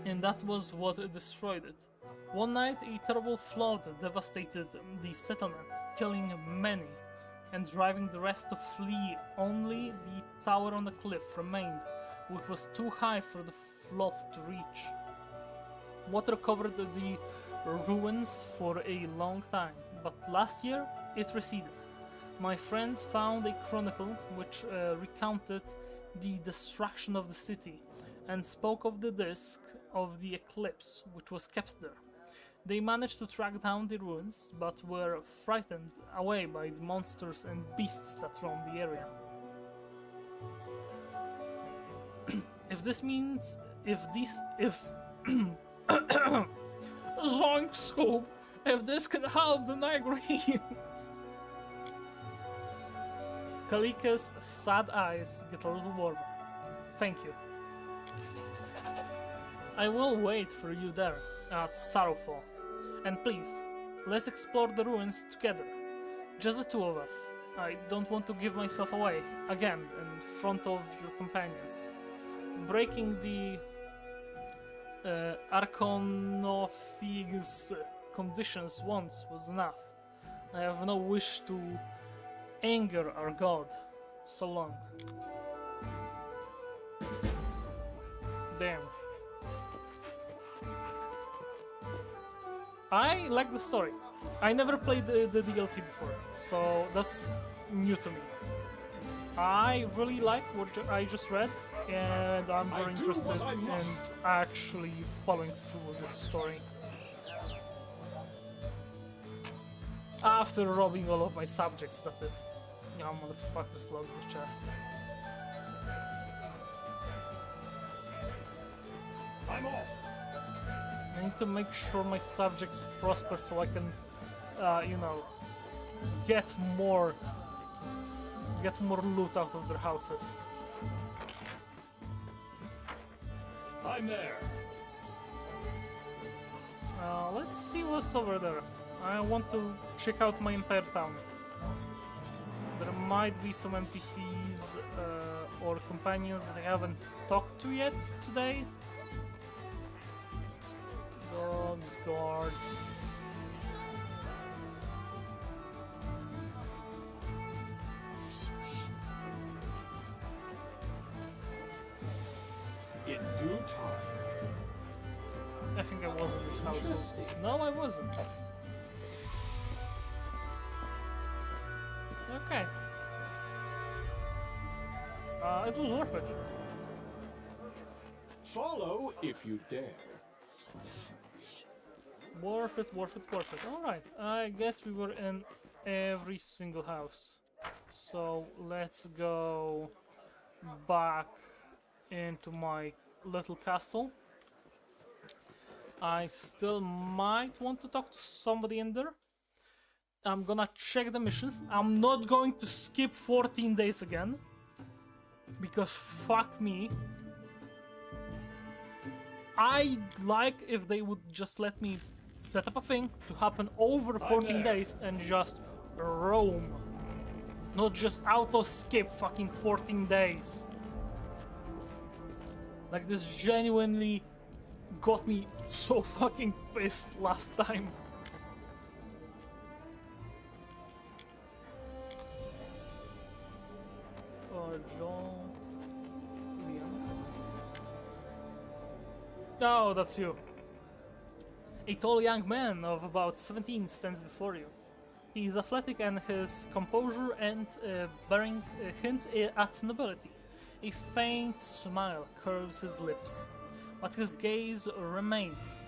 Speaker 1: and that was what destroyed it. One night, a terrible flood devastated the settlement, killing many and driving the rest to flee. Only the tower on the cliff remained, which was too high for the flood to reach. Water covered the ruins for a long time, but last year it receded. My friends found a chronicle which recounted the destruction of the city and spoke of the disk of the eclipse which was kept there. They managed to track down the ruins, but were frightened away by the monsters and beasts that roam the area. If Zoink Scoop, if this can help, then I agree. Kalika's sad eyes get a little warmer. Thank you. I will wait for you there at Sorrowfall. And please, let's explore the ruins together. Just the two of us. I don't want to give myself away again in front of your companions. Breaking the Arconophagus conditions once was enough. I have no wish to anger our god. So long. Damn. I like the story. I never played the DLC before, so that's new to me. I really like what I just read, and I'm very interested in actually following through this story. After robbing all of my subjects, that is. Yeah, motherfuckers log the chest.
Speaker 2: I'm off.
Speaker 1: I need to make sure my subjects prosper so I can, you know, get more loot out of their houses.
Speaker 2: I'm there.
Speaker 1: Let's see what's over there. I want to check out my entire town. There might be some NPCs or companions that I haven't talked to yet today. Dogs, guards.
Speaker 2: In due time.
Speaker 1: I think I was in this house. No, I wasn't. Okay. It was worth it.
Speaker 2: Follow if you dare.
Speaker 1: Worth it, worth it, worth it. Alright, I guess we were in every single house. So let's go back into my little castle. I still might want to talk to somebody in there. I'm gonna check the missions. I'm not going to skip 14 days again. Because fuck me. I'd like if they would just let me set up a thing to happen over 14 days and just roam. Not just auto-skip fucking 14 days. Like, this genuinely got me so fucking pissed last time. Oh, that's you. A tall young man of about 17 stands before you. He is athletic and his composure and bearing hint at nobility. A faint smile curves his lips, but his gaze remains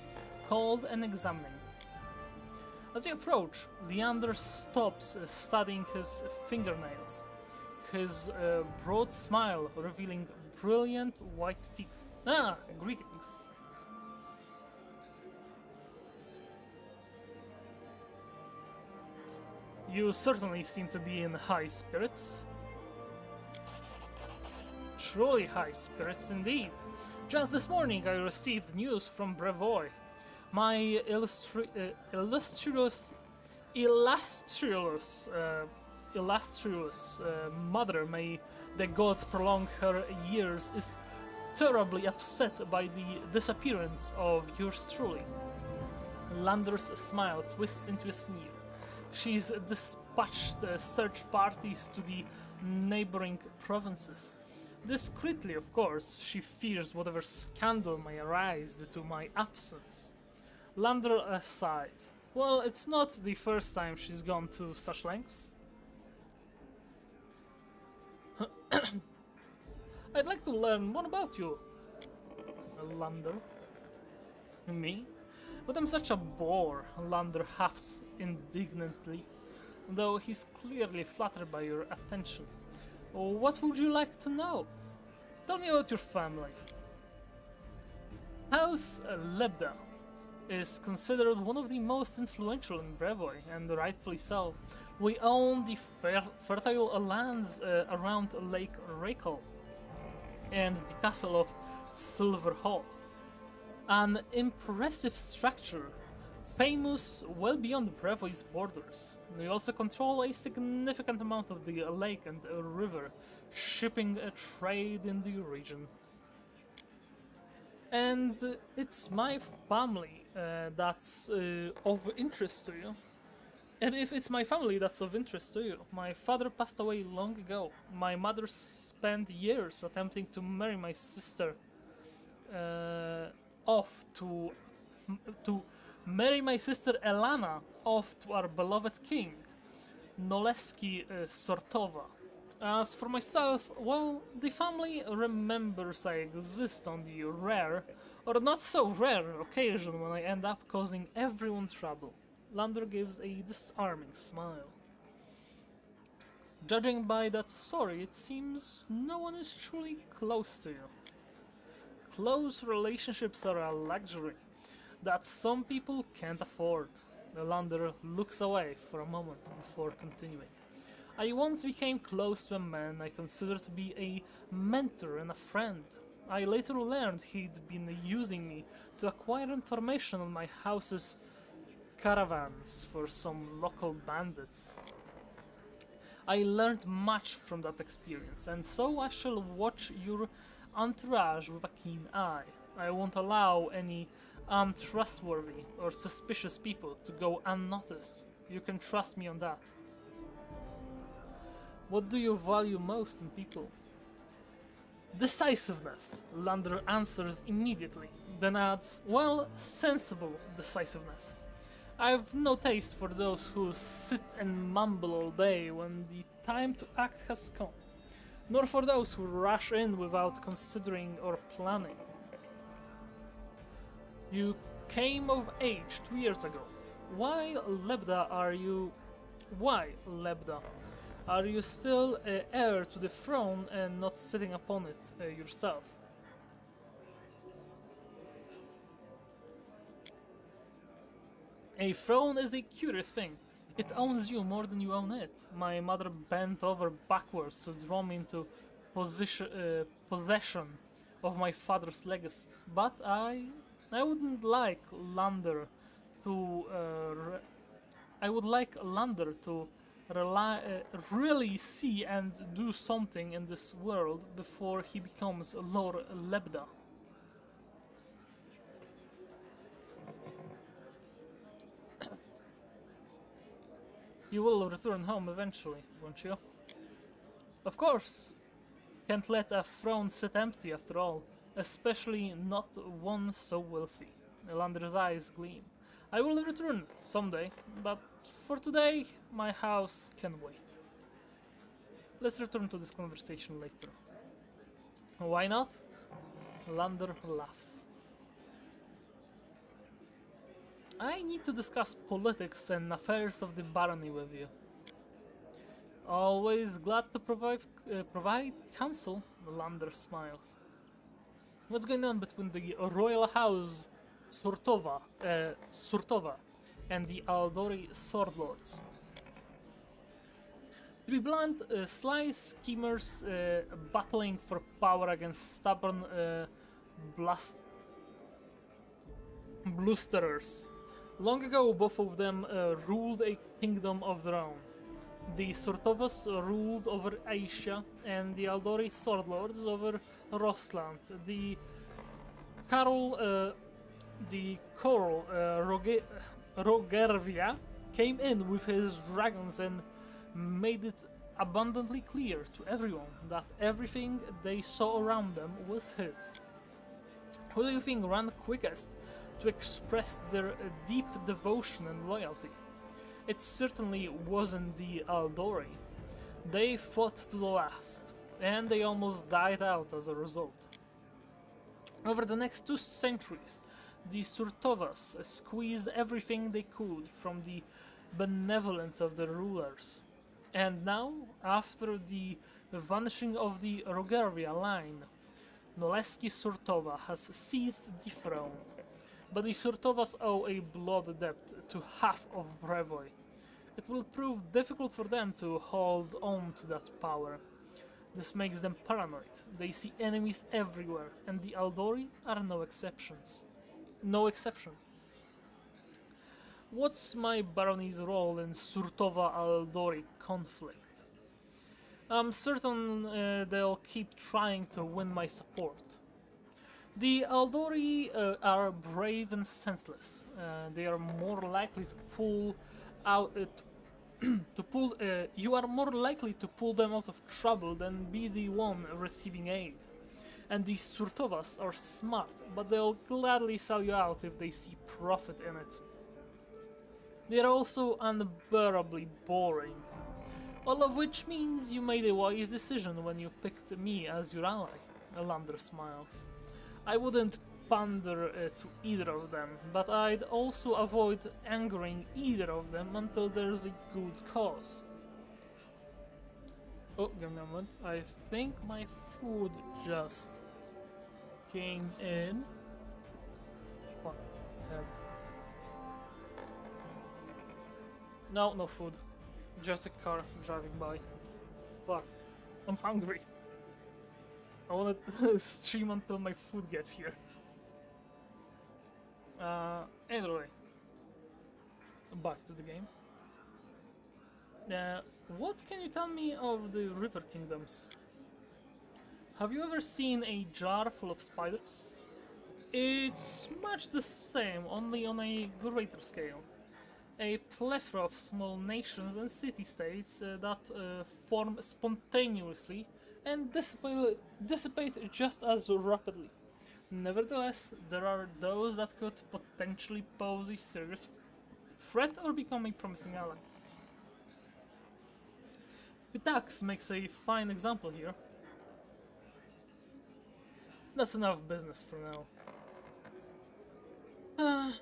Speaker 1: cold and examining. As you approach, Leander stops studying his fingernails, his broad smile revealing brilliant white teeth. Ah, greetings. You certainly seem to be in high spirits. Truly high spirits indeed. Just this morning I received news from Brevoy. My illustrious mother, may the gods prolong her years, is terribly upset by the disappearance of yours truly. Lander's smile twists into a sneer. She's dispatched search parties to the neighboring provinces. Discreetly, of course, she fears whatever scandal may arise due to my absence. Lander sighs. Well, it's not the first time she's gone to such lengths. I'd like to learn more about you, Lander. Me? But I'm such a bore, Lander huffs indignantly, though he's clearly flattered by your attention. What would you like to know? Tell me about your family. House Lebda is considered one of the most influential in Brevoy, and rightfully so. We own the fertile lands around Lake Rakel and the castle of Silver Hall. An impressive structure, famous well beyond Brevoy's borders. We also control a significant amount of the lake and river, shipping trade in the region. And it's my family that's of interest to you. And if it's my family that's of interest to you, my father passed away long ago. My mother spent years attempting to marry my sister off to marry my sister Elana off to our beloved king, Noleski Sortova. As for myself, well, the family remembers I exist on the rare, or not so rare, occasion when I end up causing everyone trouble. Lander gives a disarming smile. Judging by that story, it seems no one is truly close to you. Close relationships are a luxury that some people can't afford. Lander looks away for a moment before continuing. I once became close to a man I considered to be a mentor and a friend. I later learned he'd been using me to acquire information on my house's caravans for some local bandits. I learned much from that experience, and so I shall watch your entourage with a keen eye. I won't allow any untrustworthy or suspicious people to go unnoticed. You can trust me on that. What do you value most in people? Decisiveness, Lander answers immediately, then adds, well, sensible decisiveness. I've no taste for those who sit and mumble all day when the time to act has come, nor for those who rush in without considering or planning. You came of age 2 years ago. Why, Lebda, are you still heir to the throne and not sitting upon it yourself? A throne is a curious thing. It owns you more than you own it. My mother bent over backwards to draw me into possession of my father's legacy. But I wouldn't like Lander to. I would like Lander to really see and do something in this world before he becomes Lord Lebda. You will return home eventually, won't you? Of course. Can't let a throne sit empty after all, especially not one so wealthy. Elander's eyes gleam. I will return someday, but for today, my house can wait. Let's return to this conversation later. Why not? Lander laughs. I need to discuss politics and affairs of the barony with you. Always glad to provide counsel, Lander smiles. What's going on between the royal house Surtova and the Aldori sword lords? To be blunt, sly schemers battling for power against stubborn blusterers. Long ago, both of them ruled a kingdom of their own. The Surtovas ruled over Asia, and the Aldori sword lords over Rostland. Karol, the Coral Rogervia came in with his dragons and made it abundantly clear to everyone that everything they saw around them was his. Who do you think ran quickest to express their deep devotion and loyalty? It certainly wasn't the Aldori. They fought to the last, and they almost died out as a result. Over the next 2 centuries, the Surtovas squeezed everything they could from the benevolence of the rulers. And now, after the vanishing of the Rogervia line, Noleski Surtova has seized the throne, but the Surtovas owe a blood debt to half of Brevoy. It will prove difficult for them to hold on to that power. This makes them paranoid. They see enemies everywhere, and the Aldori are no exceptions. No exception. What's my barony's role in Surtova-Aldori conflict? I'm certain they'll keep trying to win my support. The Aldori are brave and senseless. They are more likely to pull out you are more likely to pull them out of trouble than be the one receiving aid. And the Surtovas are smart, but they'll gladly sell you out if they see profit in it. They are also unbearably boring. All of which means you made a wise decision when you picked me as your ally. Lander smiles. I wouldn't pander to either of them, but I'd also avoid angering either of them until there's a good cause. Oh, give me a moment. I think my food just came in. What? No food. Just a car driving by. But I'm hungry. I wanna stream until my food gets here. Anyway, back to the game. What can you tell me of the River Kingdoms? Have you ever seen a jar full of spiders? It's much the same, only on a greater scale. A plethora of small nations and city-states that form spontaneously and dissipate just as rapidly. Nevertheless, there are those that could potentially pose a serious threat or become a promising ally. Pitax makes a fine example here. That's enough business for now.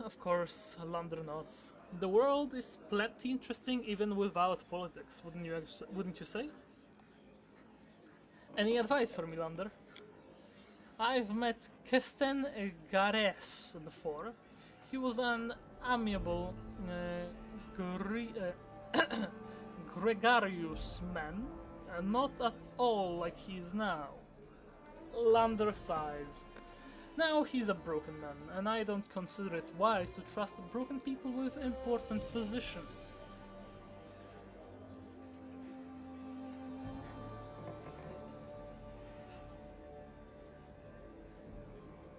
Speaker 1: Of course, Lander nods. The world is plenty interesting even without politics, wouldn't you say? Any advice for me, Lander? I've met Kesten Gares before. He was an amiable gregarious man, not at all like he is now. Lander sighs. Now he's a broken man, and I don't consider it wise to trust broken people with important positions.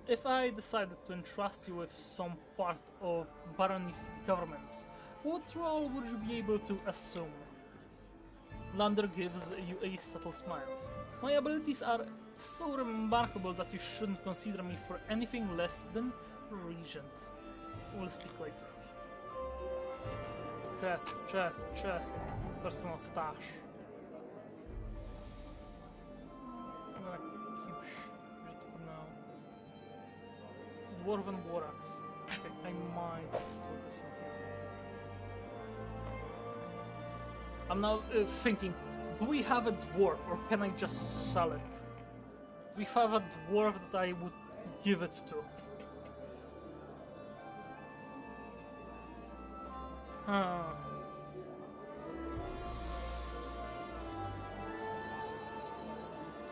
Speaker 1: If I decided to entrust you with some part of Barony's governments, what role would you be able to assume? Lander gives you a subtle smile. My abilities are so remarkable that you shouldn't consider me for anything less than regent. We'll speak later. Chest. Personal stash. I'm gonna keep it for now. Dwarven Borax. Okay, I might put this in here. I'm now thinking, do we have a dwarf or can I just sell it? Do we have a dwarf that I would give it to?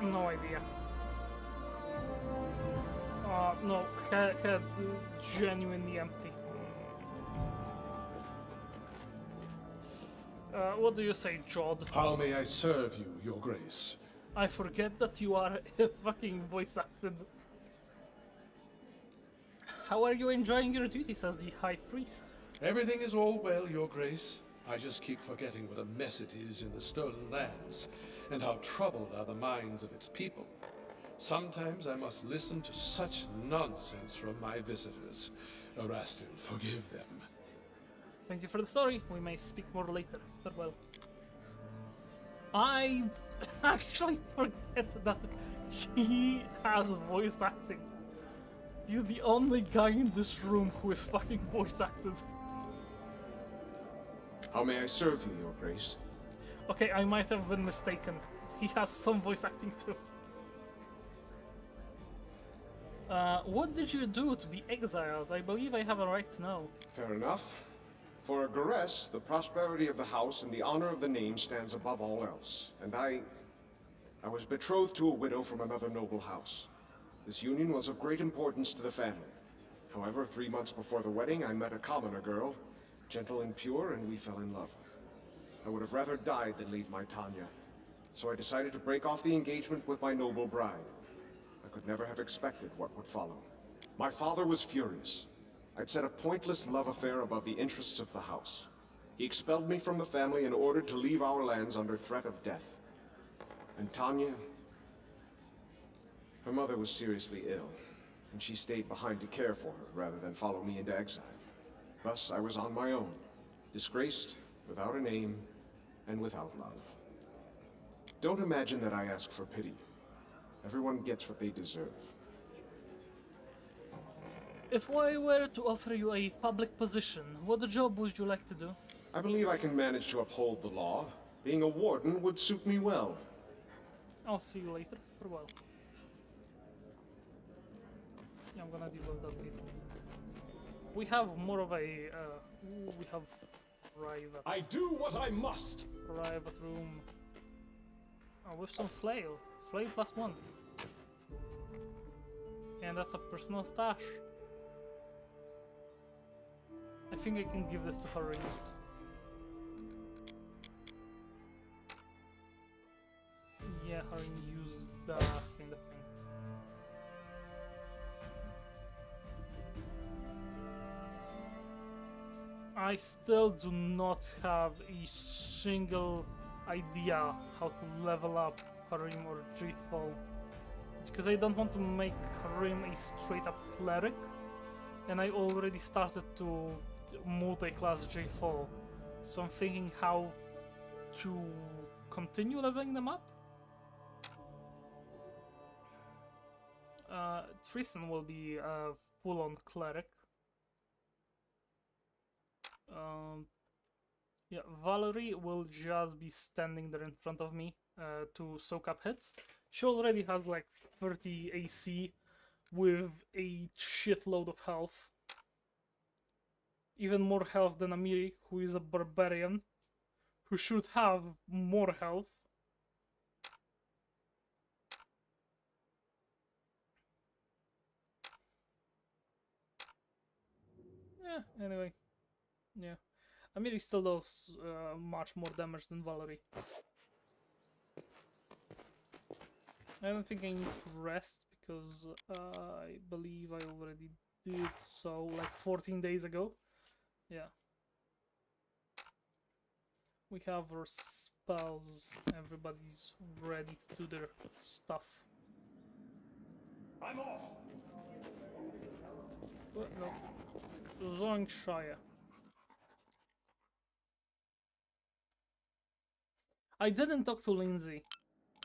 Speaker 1: No idea. No, head genuinely empty. What do you say, Jod?
Speaker 2: How may I serve you, Your Grace?
Speaker 1: I forget that you are fucking voice acted. How are you enjoying your duties as the High Priest?
Speaker 2: Everything is all well, Your Grace. I just keep forgetting what a mess it is in the stolen lands, and how troubled are the minds of its people. Sometimes I must listen to such nonsense from my visitors. Erastil, forgive them.
Speaker 1: Thank you for the story. We may speak more later. Farewell. I actually forget that he has voice acting. He's the only guy in this room who is fucking voice acted.
Speaker 3: How may I serve you, Your Grace?
Speaker 1: Okay, I might have been mistaken. He has some voice acting too. What did you do to be exiled? I believe I have a right to know.
Speaker 3: Fair enough. For a Garess, the prosperity of the house and the honor of the name stands above all else. And I was betrothed to a widow from another noble house. This union was of great importance to the family. However, 3 months before the wedding, I met a commoner girl, gentle and pure, and we fell in love. I would have rather died than leave my Tanya. So I decided to break off the engagement with my noble bride. I could never have expected what would follow. My father was furious. I'd set a pointless love affair above the interests of the house. He expelled me from the family and ordered to leave our lands under threat of death. And Tanya... her mother was seriously ill, and she stayed behind to care for her rather than follow me into exile. Thus, I was on my own, disgraced, without a name, and without love. Don't imagine that I ask for pity. Everyone gets what they deserve.
Speaker 1: If I were to offer you a public position, what job would you like to do?
Speaker 3: I believe I can manage to uphold the law. Being a warden would suit me well.
Speaker 1: I'll see you later. Farewell. Yeah, I'm gonna deal with that later. We have more of a, we have private.
Speaker 2: I do what I must.
Speaker 1: Private room. Oh, with some flail. Flail +1. And that's a personal stash. I think I can give this to Harim. Yeah, Harim used the kind of thing. I still do not have a single idea how to level up Harim or Jfall, because I don't want to make Harim a straight up cleric, and I already started to multi-class Jfall, so I'm thinking how to continue leveling them up. Tristan will be a full-on cleric. Yeah, Valerie will just be standing there in front of me to soak up hits. She already has like 30 AC with a shitload of health. Even more health than Amiri, who is a barbarian, who should have more health. Yeah, anyway. Yeah. Amiri still does much more damage than Valerie. I don't think I need to rest because I believe I already did so like 14 days ago. Yeah. We have our spells. Everybody's ready to do their stuff.
Speaker 2: I'm off.
Speaker 1: No. Zongshire. I didn't talk to Lindsay.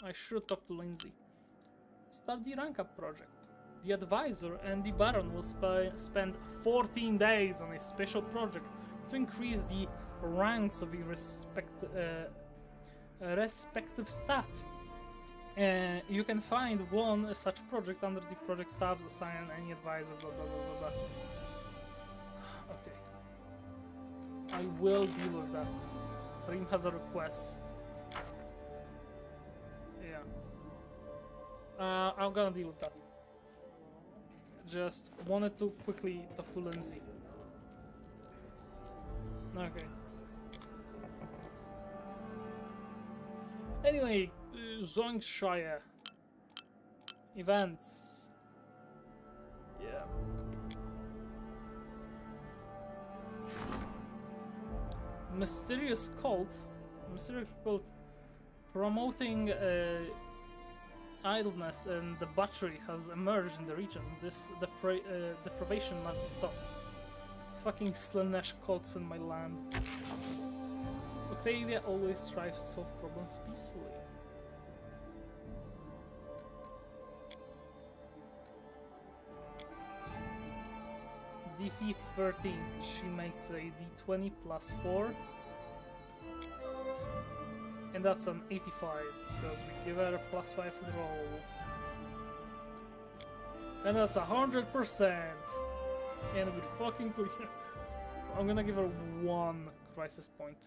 Speaker 1: I should talk to Lindsay. Start the rank up project. The advisor and the baron will spend 14 days on a special project to increase the ranks of the respective stat. You can find one such project under the project tab, assign any advisor, blah blah blah blah blah. Okay. I will deal with that. Rim has a request. Yeah. I'm gonna deal with that. Just wanted to quickly talk to Lindsay. Okay. Anyway, Zongshire events. Yeah. Mysterious cult promoting idleness and debauchery has emerged in the region. This deprivation must be stopped. Fucking Slanesh cults in my land. Octavia always strives to solve problems peacefully. DC 13. She makes a D20 plus 4. And that's an 85, because we give her a plus 5 to the roll. And that's 100%! And with fucking clear. I'm gonna give her 1 crisis point.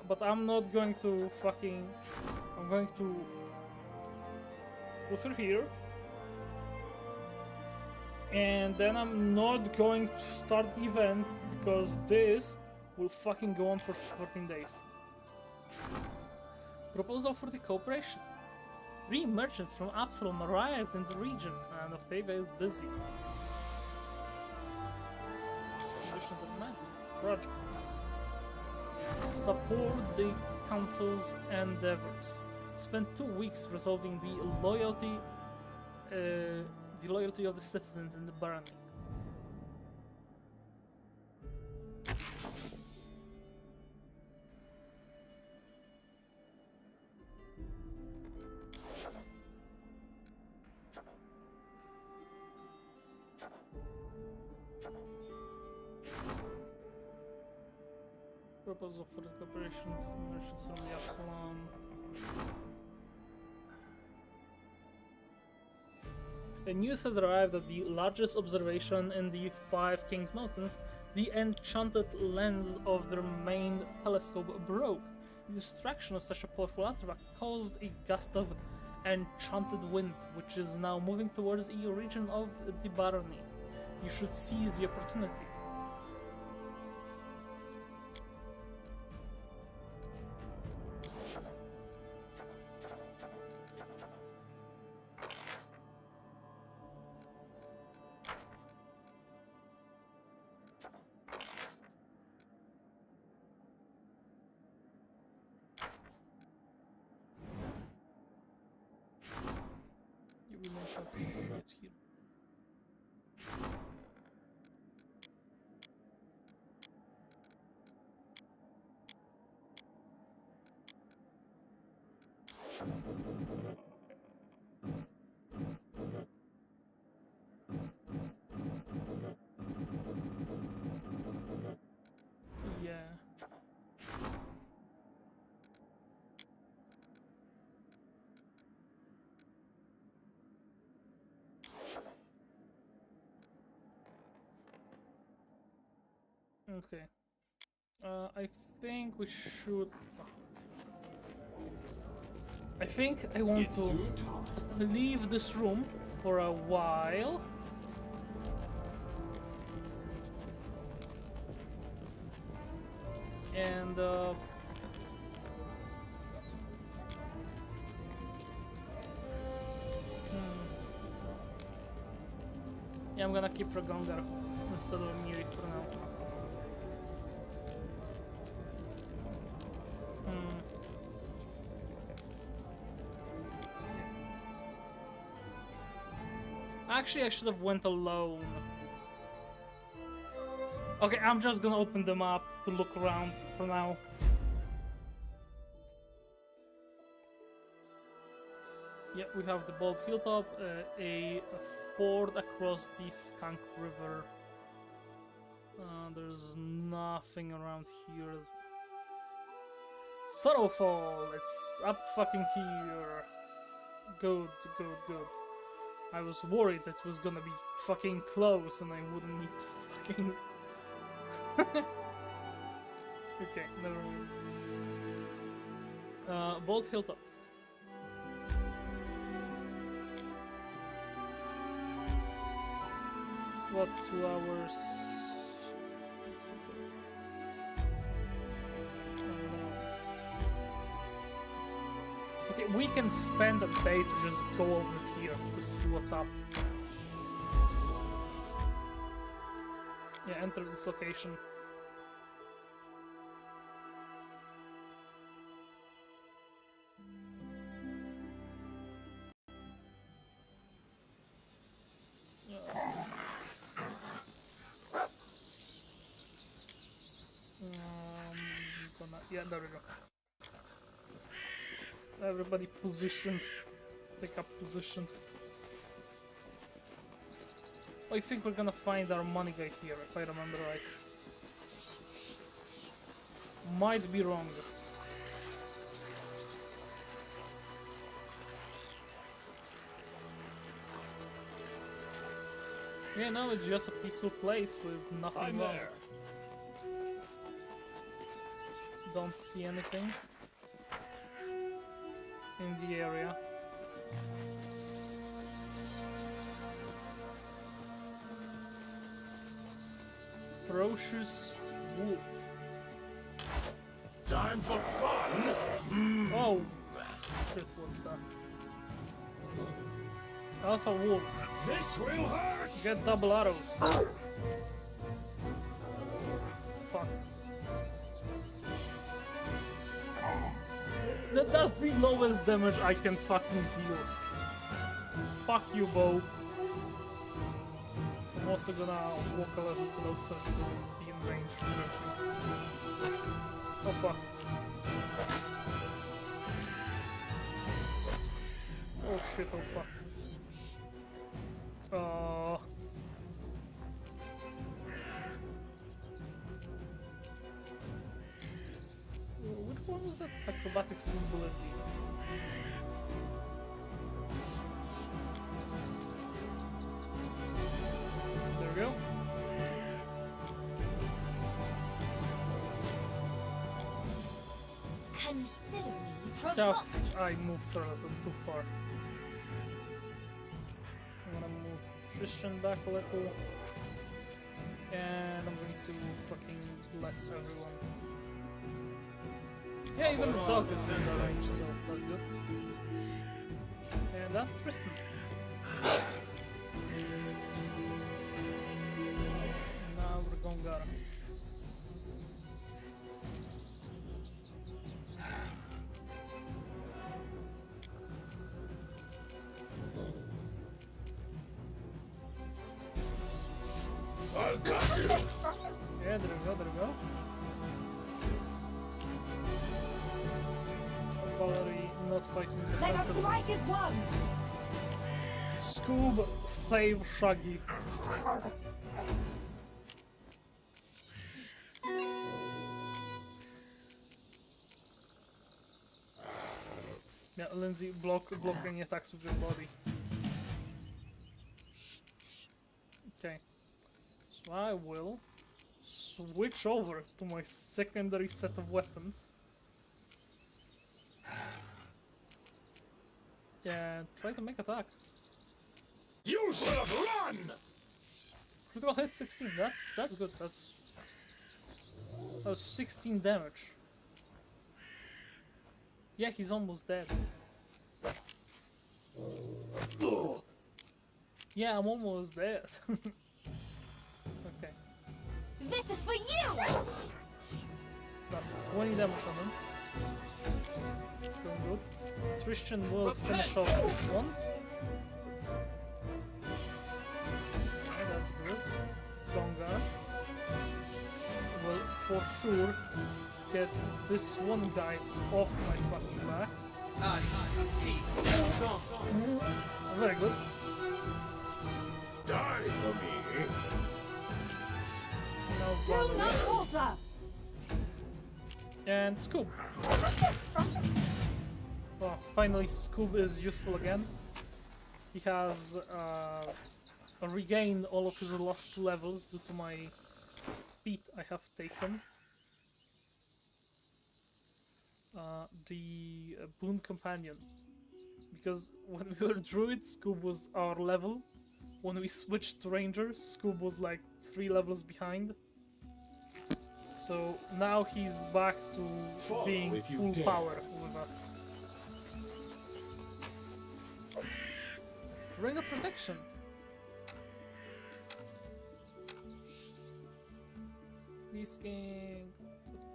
Speaker 1: But I'm not going to fucking... I'm going to put her here. And then I'm not going to start the event because this will fucking go on for 14 days. Proposal for the cooperation. 3 merchants from Absalom arrived in the region and Octavia is busy. Conditions are met. Projects. Support the council's endeavors. Spend 2 weeks resolving the loyalty of the citizens in the barony. Proposal for the corporations, merchants of the Absalom. The news has arrived that the largest observation in the 5 Kings Mountains, the enchanted lens of their main telescope, broke. The distraction of such a powerful artifact caused a gust of enchanted wind, which is now moving towards the region of the barony. You should seize the opportunity. You will not have to get here. Yeah. Okay. I think we should... I think I want to leave this room for a while. And yeah, I'm gonna keep Ragongar instead of Miri for now. Actually, I should have went alone. Okay, I'm just gonna open them up to look around for now. Yeah, we have the Bald Hilltop, a ford across the Skunk River. There's nothing around here. Sorrowfall, it's up fucking here. Good, good, good. I was worried it was gonna be fucking close and I wouldn't need to fucking... Okay, never mind. Bolt Hilltop. What, 2 hours? we can spend a day to just go over here to see what's up. Yeah, enter this location. Yeah, there we go. Everybody positions. Pick up positions. I think we're gonna find our money guy here, if I remember right. Might be wrong. Yeah, no, it's just a peaceful place with nothing wrong. Don't see anything in the area. Ferocious wolf.
Speaker 4: Time for fun!
Speaker 1: Oh! Shit, what's that? Alpha wolf.
Speaker 4: This will hurt!
Speaker 1: Get double arrows. Fuck. That's the lowest damage I can fucking deal. Fuck you, bow. I'm also gonna walk a little closer to be in range. Oh fuck. Oh shit, oh fuck. Which one was that? Acrobatics ability. There we go.
Speaker 5: Consider me
Speaker 1: Oh,
Speaker 5: provoked.
Speaker 1: I moved a little too far. I'm gonna move Tristan back a little. And I'm going to fucking bless everyone. Yeah, even the dog is in the range, so that's good. And that's Tristan. Now we're going to
Speaker 4: I'll got you!
Speaker 1: Yeah, there we go, there we go. Valerie not fighting
Speaker 5: Let us
Speaker 1: defensively.
Speaker 5: strike as one.
Speaker 1: Scoob, save Shaggy. Yeah, Lindsay, block any attacks with your body. Okay. So I will switch over to my secondary set of weapons. And try to make attack.
Speaker 4: You should have run!
Speaker 1: Critical hit 16, that's good, that was 16 damage. Yeah, he's almost dead. Yeah, I'm almost dead. Okay.
Speaker 5: This is for you.
Speaker 1: That's 20 damage on him. Doing good. Tristan will finish off this one. Okay, that's good. Gonga will for sure get this one guy off my fucking back. Very good.
Speaker 4: Die for me!
Speaker 1: Now
Speaker 5: Do not
Speaker 1: Valerie.
Speaker 5: falter.
Speaker 1: And Scoob. Oh, finally Scoob is useful again. He has regained all of his lost levels due to my feat I have taken. The Boon Companion. Because when we were Druids, Scoob was our level. When we switched to Ranger, Scoob was like 3 levels behind. So now he's back to
Speaker 4: Follow
Speaker 1: being
Speaker 4: if you
Speaker 1: full
Speaker 4: dare.
Speaker 1: power with us. Ring of protection. Beast King.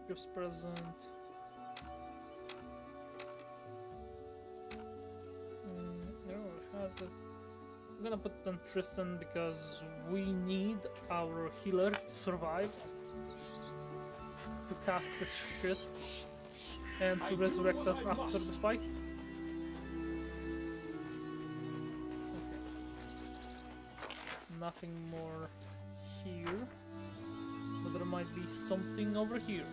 Speaker 1: Gives present. No, it has it. I'm gonna put it on Tristan because we need our healer to survive. To cast his shit. And to resurrect us after the fight. Okay. Nothing more here. But there might be something over here.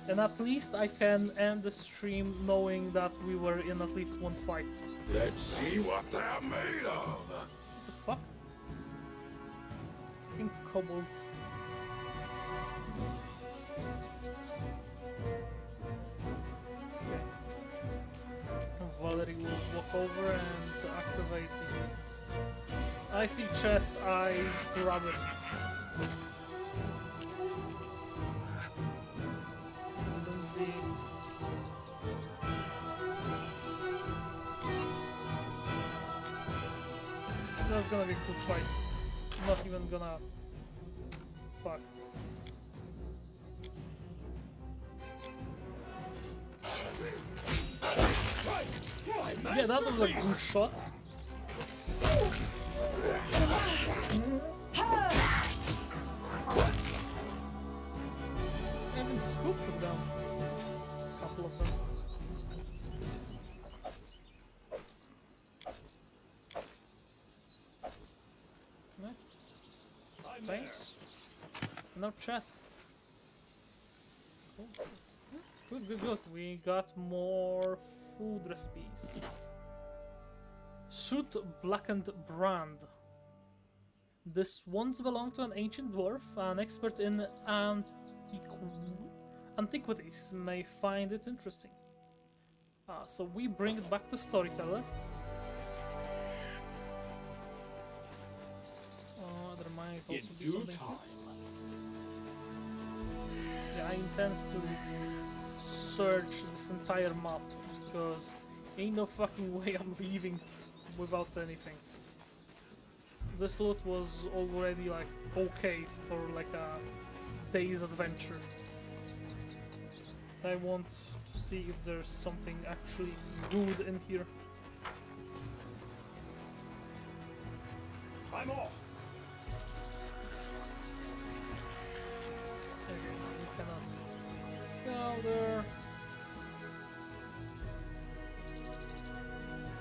Speaker 1: And at least I can end the stream knowing that we were in at least one fight.
Speaker 4: Let's see what they're made of.
Speaker 1: What the fuck? Fucking kobolds. Okay. Valerie will walk over and activate the... I see chest, I grab it. Lindsay. That's gonna be a good fight. I'm not even gonna... Fuck. Yeah, that was a good shot. I even scooped them down. A couple of them. Yeah. Thanks. No chest. Cool. Good, good, good. We got more food recipes. Soot blackened brand. This once belonged to an ancient dwarf, an expert in antiquities may find it interesting. So we bring it back to Storyteller. There might also be something here. Yeah, I intend to search this entire map because ain't no fucking way I'm leaving without anything. This loot was already like okay for like a day's adventure. I want to see if there's something actually good in here.
Speaker 4: I'm off.
Speaker 1: Okay, we cannot go there.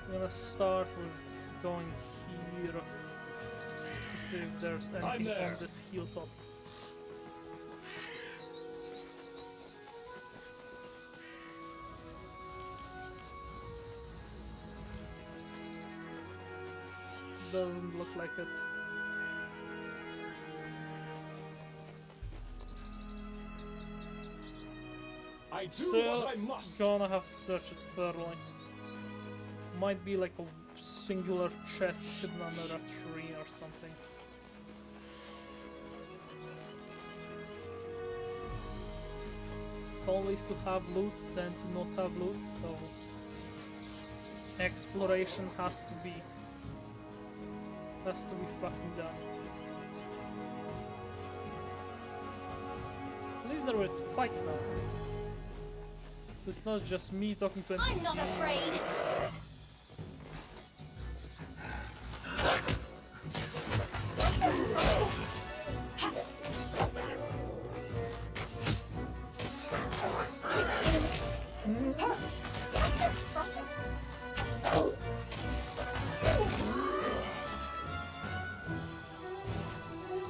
Speaker 1: I'm gonna start with going here to see if there's anything on this hilltop. Doesn't look like it.
Speaker 4: I do
Speaker 1: Still
Speaker 4: what I must.
Speaker 1: gonna have to search it thoroughly. Might be like a singular chest hidden under a tree or something. It's always to have loot than to not have loot, so exploration has to be fucking done. At least there were fights now. So it's not just me talking to NPC.
Speaker 5: I'm not afraid.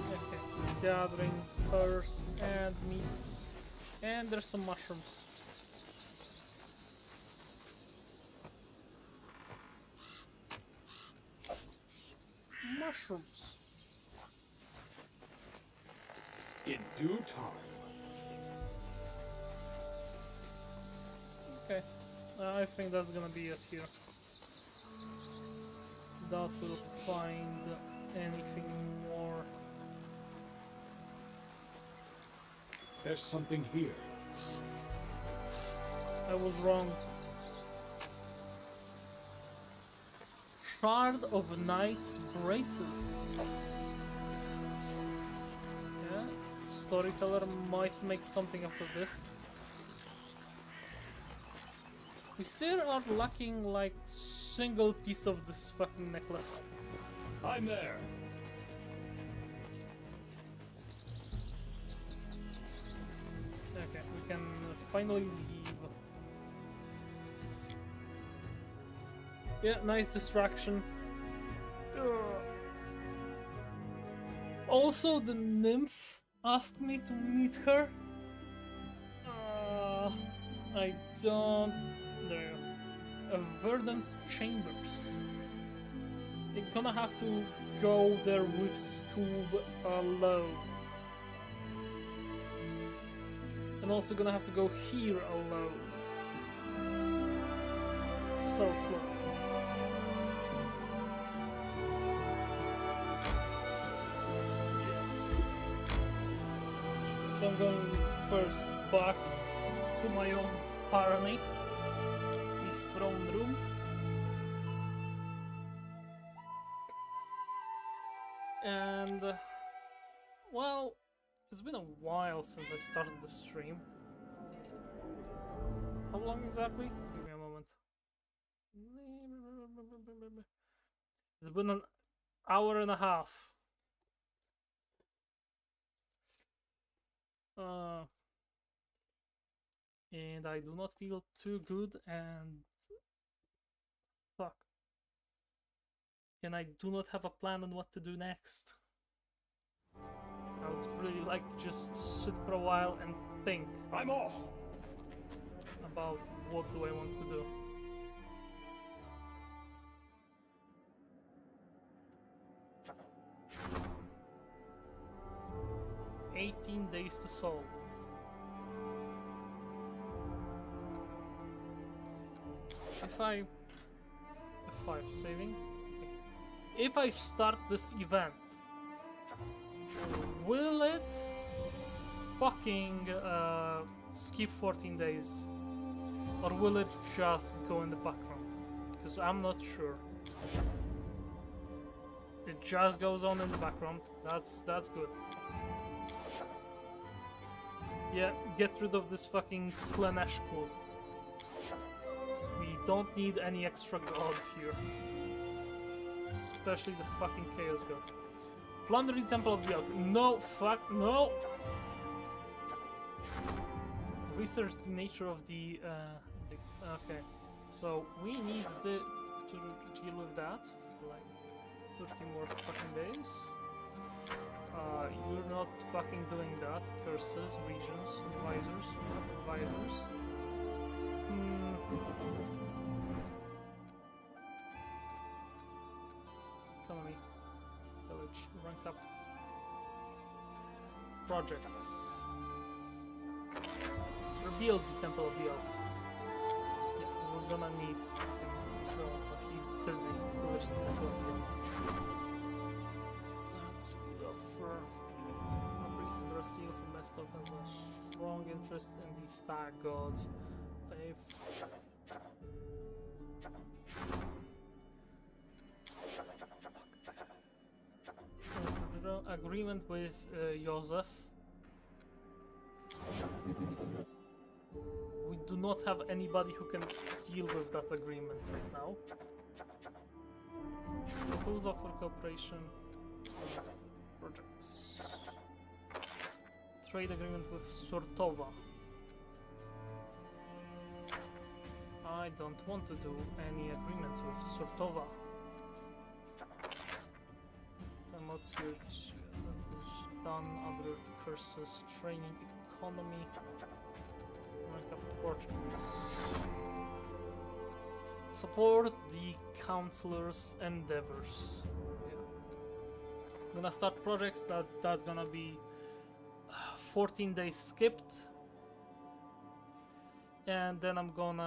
Speaker 1: Okay, gathering furs and meats. And there's some mushrooms. Mushrooms.
Speaker 4: In due time.
Speaker 1: Okay, I think that's gonna be it here. That will find anything more.
Speaker 4: There's something here.
Speaker 1: I was wrong. Shard of Knight's Braces. Yeah, storyteller might make something out of this. We still are lacking like single piece of this fucking necklace.
Speaker 4: I'm there.
Speaker 1: Okay, we can finally leave. Yeah, nice distraction. Ugh. Also, the nymph asked me to meet her. I don't. There you go. Verdant Chambers. You're gonna have to go there with Scoob alone. And also gonna have to go here alone. So flow. So I'm going first back to my own barony, the throne room. And, well, it's been a while since I started the stream. How long exactly? Give me a moment. It's been an hour and a half. And I do not feel too good, and fuck. And I do not have a plan on what to do next. I would really like to just sit for a while and think
Speaker 4: I'm off.
Speaker 1: about what do I want to do. "18 days to solve." If I'm saving, okay. If I start this event, will it fucking skip 14 days? Or will it just go in the background? Because I'm not sure. It just goes on in the background. That's good. Yeah, get rid of this fucking Slanesh cult. We don't need any extra gods here. Especially the fucking Chaos gods. Plunder the Temple of the Elk. No, fuck, no! Research the nature of the okay. So, we need to deal with that for like 50 more fucking days. You're not fucking doing that. Curses, regions, advisors, advisors. Economy. Village. Rank up. Projects. Rebuild the Temple of the Oak. Yeah, we're gonna need Joe, but he's busy. Village the Temple of the Oak. Sounds good for a priest of Rasteel from Bestov has a strong interest in the Star Gods. Faith. Agreement with Joseph. We do not have anybody who can deal with that agreement right now. Proposal for cooperation. Projects. Trade agreement with Sortova. I don't want to do any agreements with Sortova. Huge done other curses, training, economy, like a projects. Support the counselor's endeavors. Yeah. I'm gonna start projects that's gonna be 14 days skipped, and then I'm going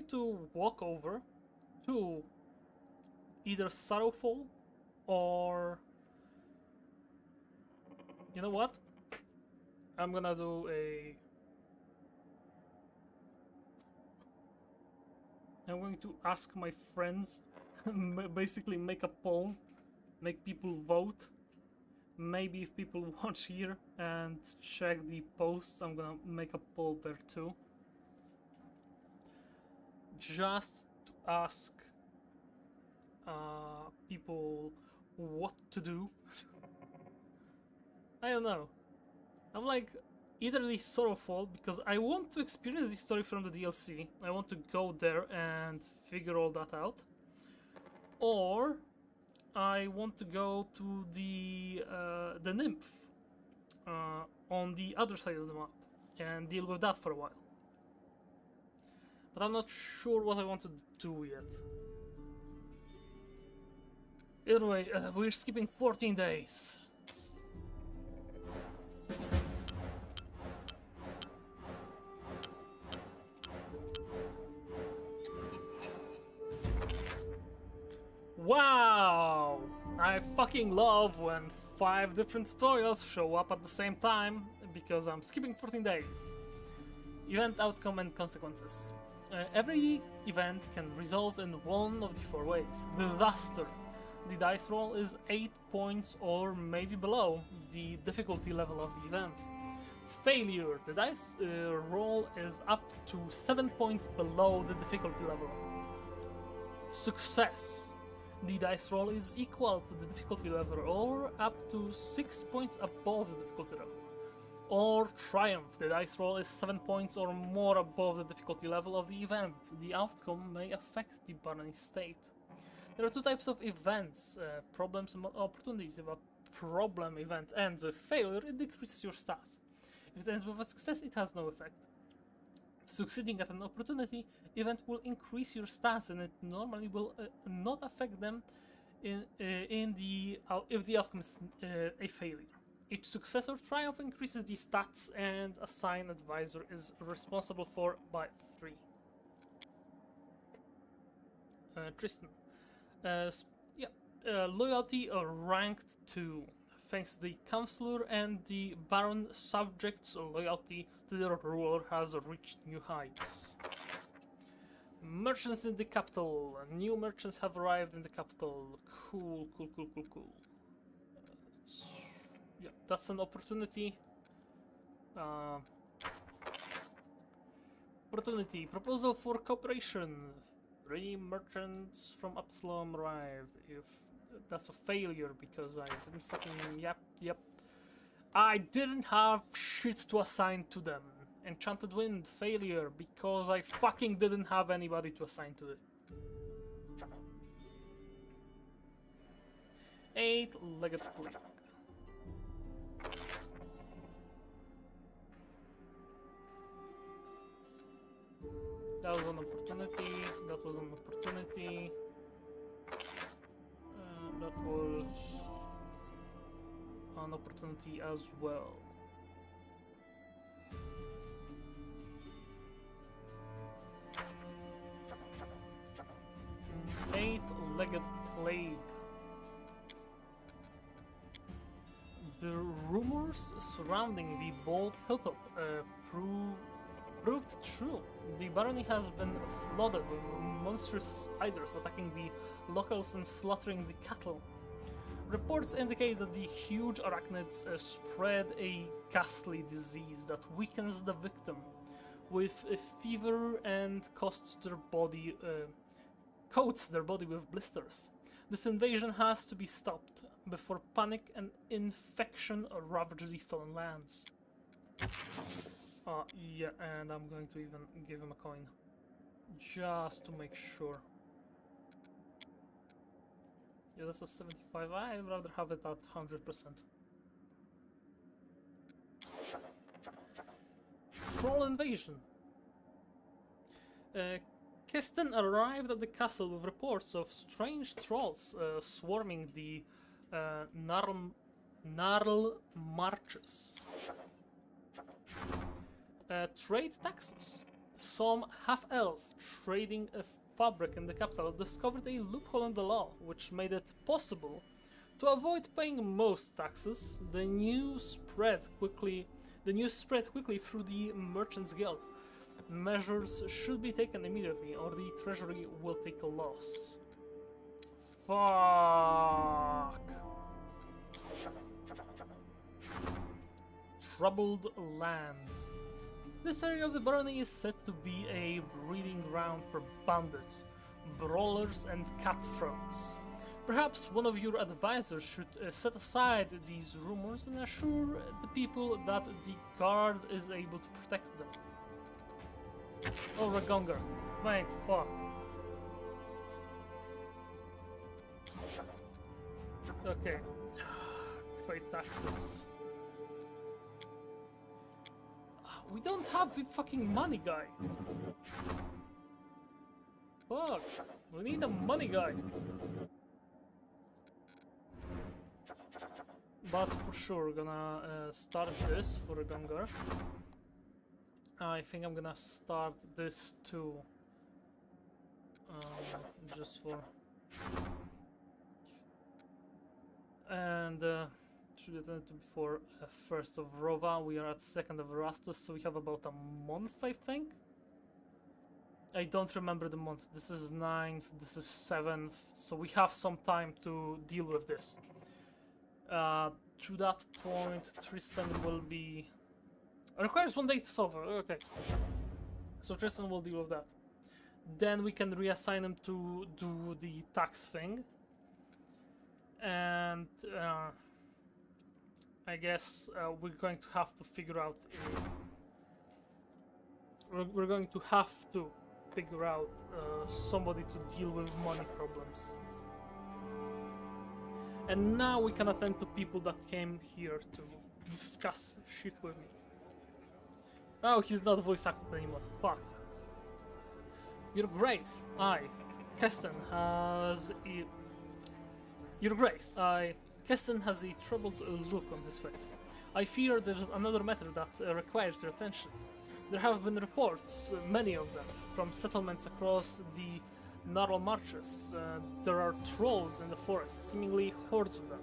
Speaker 1: to walk over to either Sorrowful or, you know what? I'm gonna do a I'm going to ask my friends, basically make a poll, make people vote. Maybe if people watch here and check the posts, I'm gonna make a poll there too. Just to ask people what to do. I don't know. I'm like either sorrowful because I want to experience the story from the DLC. I want to go there and figure all that out. Or I want to go to the nymph on the other side of the map and deal with that for a while. But I'm not sure what I want to do yet. Either way, we're skipping 14 days. Wow! I fucking love when 5 different tutorials show up at the same time, because I'm skipping 14 days. Event outcome and consequences. Every event can resolve in one of the 4 ways. Disaster. The dice roll is 8 points or maybe below the difficulty level of the event. Failure. The dice roll is up to 7 points below the difficulty level. Success. The dice roll is equal to the difficulty level or up to 6 points above the difficulty level. Or triumph. The dice roll is 7 points or more above the difficulty level of the event. The outcome may affect the barony's state. There are 2 types of events, problems and opportunities. If a problem event ends with failure, it decreases your stats. If it ends with a success, it has no effect. Succeeding at an opportunity event will increase your stats, and it normally will not affect them if the outcome is a failure. Each success or triumph increases the stats, and a sign advisor is responsible for by 3. Tristan. Loyalty ranked 2. Thanks to the Counselor and the Baron, subjects' loyalty to their ruler has reached new heights. Merchants in the capital. New merchants have arrived in the capital. Cool. Yeah, that's an opportunity. Opportunity. Proposal for cooperation. 3 merchants from Absalom arrived. If that's a failure because I didn't fucking... Yep. I didn't have shit to assign to them. Enchanted Wind, failure because I fucking didn't have anybody to assign to it. 8-legged plague. That was an opportunity. That was an opportunity. That was an opportunity as well. Eight-legged plague. The rumors surrounding the Bold Hilltop proved true. The barony has been flooded with monstrous spiders attacking the locals and slaughtering the cattle. Reports indicate that the huge arachnids spread a ghastly disease that weakens the victim with a fever and coats their body with blisters. This invasion has to be stopped before panic and infection ravage the stolen lands. Yeah, and I'm going to even give him a coin. Just to make sure. Yeah, that's a 75. I'd rather have it at 100%. Troll invasion. Keston arrived at the castle with reports of strange trolls swarming the Gnarl Marches. Trade taxes. Some half-elf trading a fabric in the capital discovered a loophole in the law which made it possible to avoid paying most taxes. The news spread quickly through the Merchants Guild. Measures should be taken immediately, or the treasury will take a loss. Fuck. Troubled lands. This area of the barony is said to be a breeding ground for bandits, brawlers, and cutthroats. Perhaps one of your advisors should set aside these rumors and assure the people that the guard is able to protect them. Oh, Ragongar. Thank fuck. Okay. Trade taxes. We don't have the fucking money guy. Fuck. We need a money guy. But for sure, we're gonna start this for a Gungar. I think I'm gonna start this too. Just for... And should have done it before 1st of Rova. We are at 2nd of Erastus, so we have about a month, I think. I don't remember the month. This is 9th, this is 7th, so we have some time to deal with this. To that point, Tristan will be... Requires 1 day to solve it, okay. So Tristan will deal with that. Then we can reassign him to do the tax thing. And I guess we're going to have to figure out we're going to have to figure out somebody to deal with money problems. And now we can attend to people that came here to discuss shit with me. Oh, he's not voice acted anymore. Fuck. Your Grace, Keston has a... Your Grace, Keston has a troubled look on his face. I fear there's another matter that requires your attention. There have been reports, many of them, from settlements across the Gnarl Marches. There are trolls in the forest, seemingly hordes of them.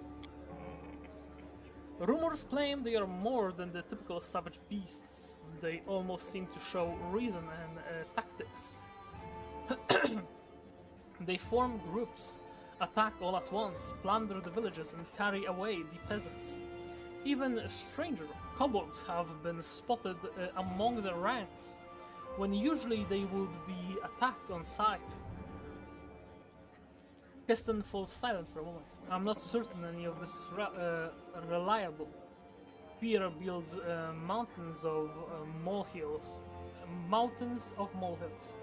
Speaker 1: Rumors claim they are more than the typical savage beasts. They almost seem to show reason and tactics. They form groups, attack all at once, plunder the villages, and carry away the peasants. Even stranger kobolds have been spotted among their ranks, when usually they would be attacked on sight. Keston falls silent for a moment. I'm not certain any of this is reliable. Fear builds mountains of molehills. Mountains of molehills.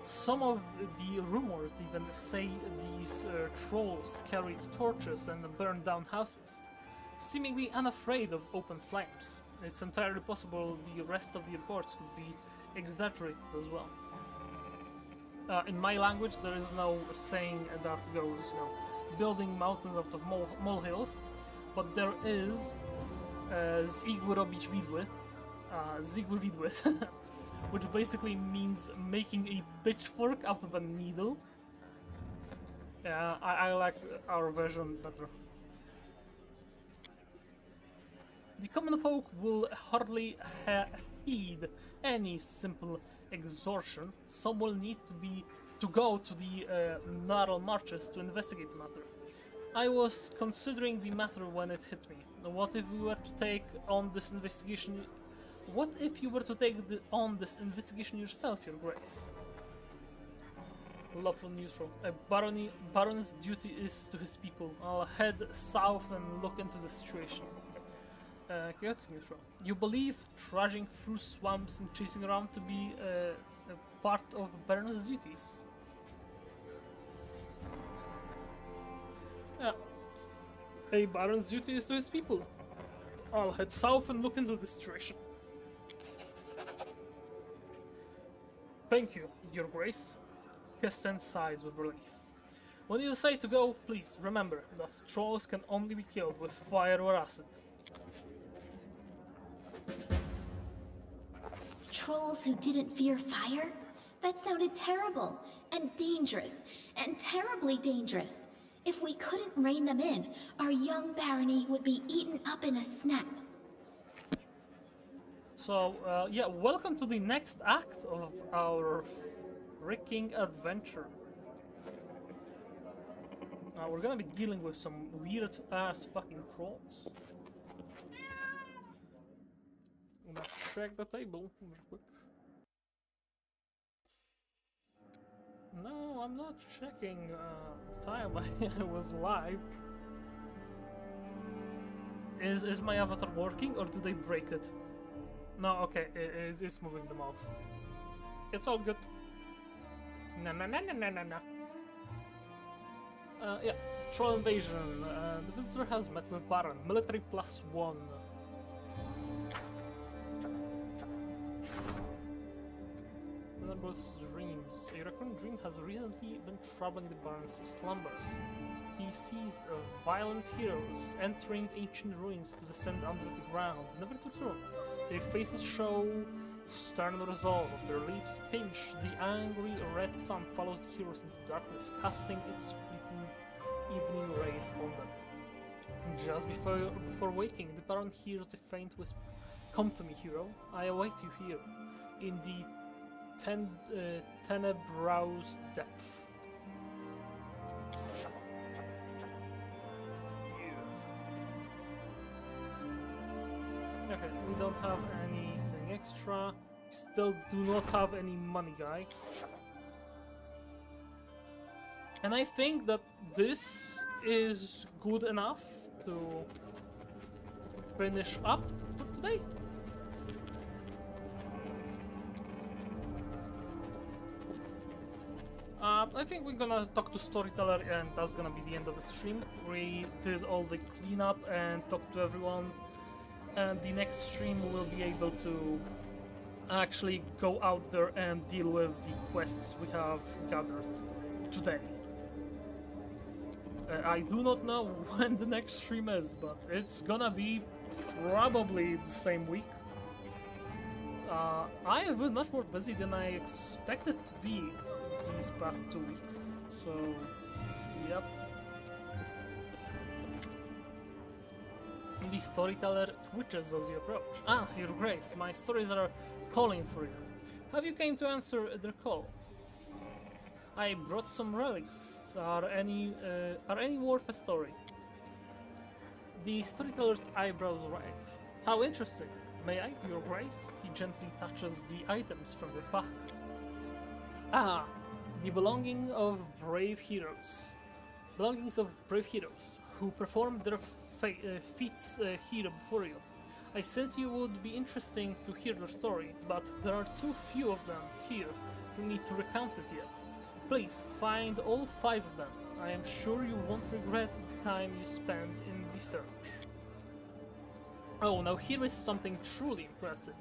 Speaker 1: Some of the rumors even say these trolls carried torches and burned down houses, seemingly unafraid of open flames. It's entirely possible the rest of the reports could be exaggerated as well. In my language, there is no saying that goes, building mountains out of molehills, but there is Zigwy robić widły, Zigwy widły, which basically means making a pitchfork out of a needle. Yeah, I like our version better. The common folk will hardly heed any simple extortion. Some will need to go to the Gnarl Marches to investigate the matter. I was considering the matter when it hit me. What if we were to take on this investigation? What if you were to take on this investigation yourself, Your Grace? Lawful neutral. A baron's duty is to his people. I'll head south and look into the situation. Chaotic neutral. You believe trudging through swamps and chasing around to be a part of Baron's duties? Yeah. A Baron's duty is to his people. I'll head south and look into the situation. Thank you, Your Grace. Keston sighs with relief. When you decide to go, please remember that trolls can only be killed with fire or acid.
Speaker 5: Trolls who didn't fear fire? That sounded terrible, and dangerous, and terribly dangerous. If we couldn't rein them in, our young barony would be eaten up in a snap.
Speaker 1: So, yeah, welcome to the next act of our freaking adventure. We're gonna be dealing with some weird ass fucking trolls. I'm gonna check the table real quick. No, I'm not checking the time I was live. Is my avatar working or did they break it? No, okay, it's moving them off. It's all good. Na na na na na na na. Yeah, troll invasion. The visitor has met with Baron. Military +1. Venerable's dreams. A recurrent dream has recently been troubling the Baron's slumbers. He sees violent heroes entering ancient ruins to descend under the ground, never to return. Their faces show stern resolve. Their lips pinch. The angry red sun follows the heroes into darkness, casting its fleeting evening rays on them. Just before waking, the Baron hears a faint whisper. Come to me, hero. I await you here, in the tenebrous depth. Okay, we don't have anything extra. We still do not have any money, guy. And I think that this is good enough to finish up for today. I think we're gonna talk to Storyteller and that's gonna be the end of the stream. We did all the cleanup and talked to everyone. And the next stream we'll be able to actually go out there and deal with the quests we have gathered today. I do not know when the next stream is, but it's gonna be probably the same week. I have been much more busy than I expected to be these past 2 weeks, so yep. The Storyteller twitches as you approach. Ah, Your Grace, my stories are calling for you. Have you came to answer their call? I brought some relics. Are any worth a story? The Storyteller's eyebrows raise. How interesting. May I, Your Grace? He gently touches the items from their pack. Ah, the belongings of brave heroes who performed their feats here before you. I sense you would be interesting to hear their story, but there are too few of them here for me to recount it yet. Please, find all 5 of them. I am sure you won't regret the time you spend in the search. Oh, now here is something truly impressive.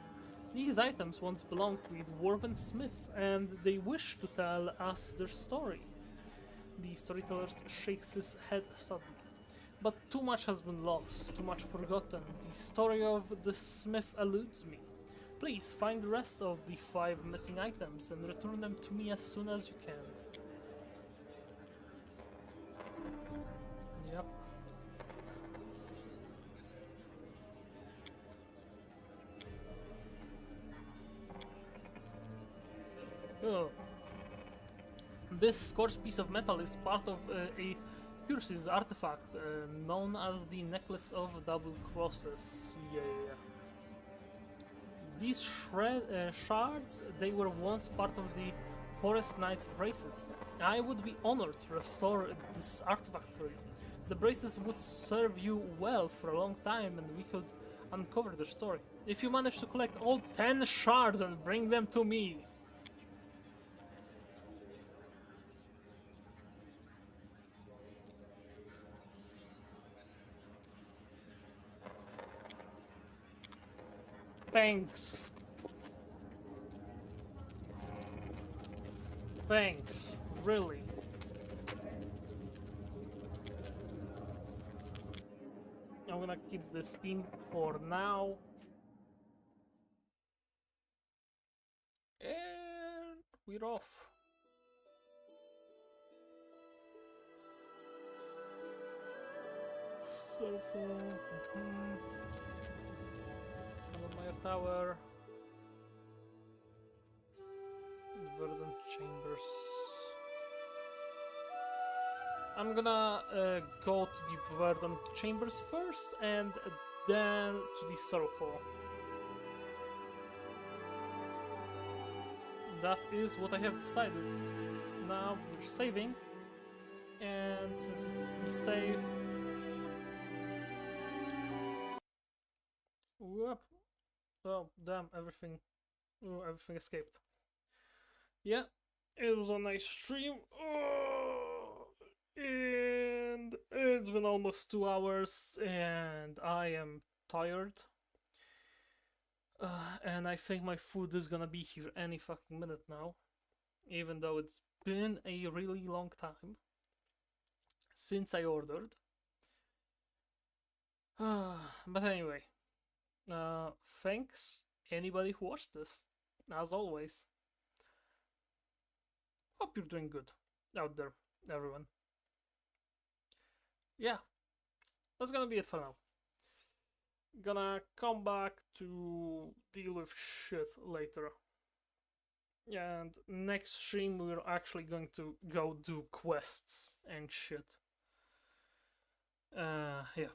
Speaker 1: These items once belonged to a dwarven smith, and they wish to tell us their story. The Storyteller shakes his head suddenly. But too much has been lost, too much forgotten. The story of the smith eludes me. Please find the rest of the 5 missing items and return them to me as soon as you can. Yep. Oh. This scorched piece of metal is part of a Pierce's artifact known as the Necklace of Double Crosses. Yeah. These shards, they were once part of the Forest Knight's braces. I would be honored to restore this artifact for you. The braces would serve you well for a long time and we could uncover their story. If you manage to collect all 10 shards and bring them to me. Thanks. Thanks, really. I'm gonna keep the Steam for now. And we're off. Cell phone. Tower. Verdant Chambers. I'm gonna go to the Verdant Chambers first, and then to the Sorrowful. That is what I have decided. Now we're saving, and since it's the save, whoop! Oh damn! Everything escaped. Yeah, it was a nice stream. Oh, and it's been almost 2 hours, and I am tired. And I think my food is gonna be here any fucking minute now, even though it's been a really long time since I ordered. But anyway, thanks anybody who watched this, as always. Hope you're doing good out there, everyone. Yeah, that's gonna be it for now. Gonna come back to deal with shit later. And next stream we're actually going to go do quests and shit. Yeah.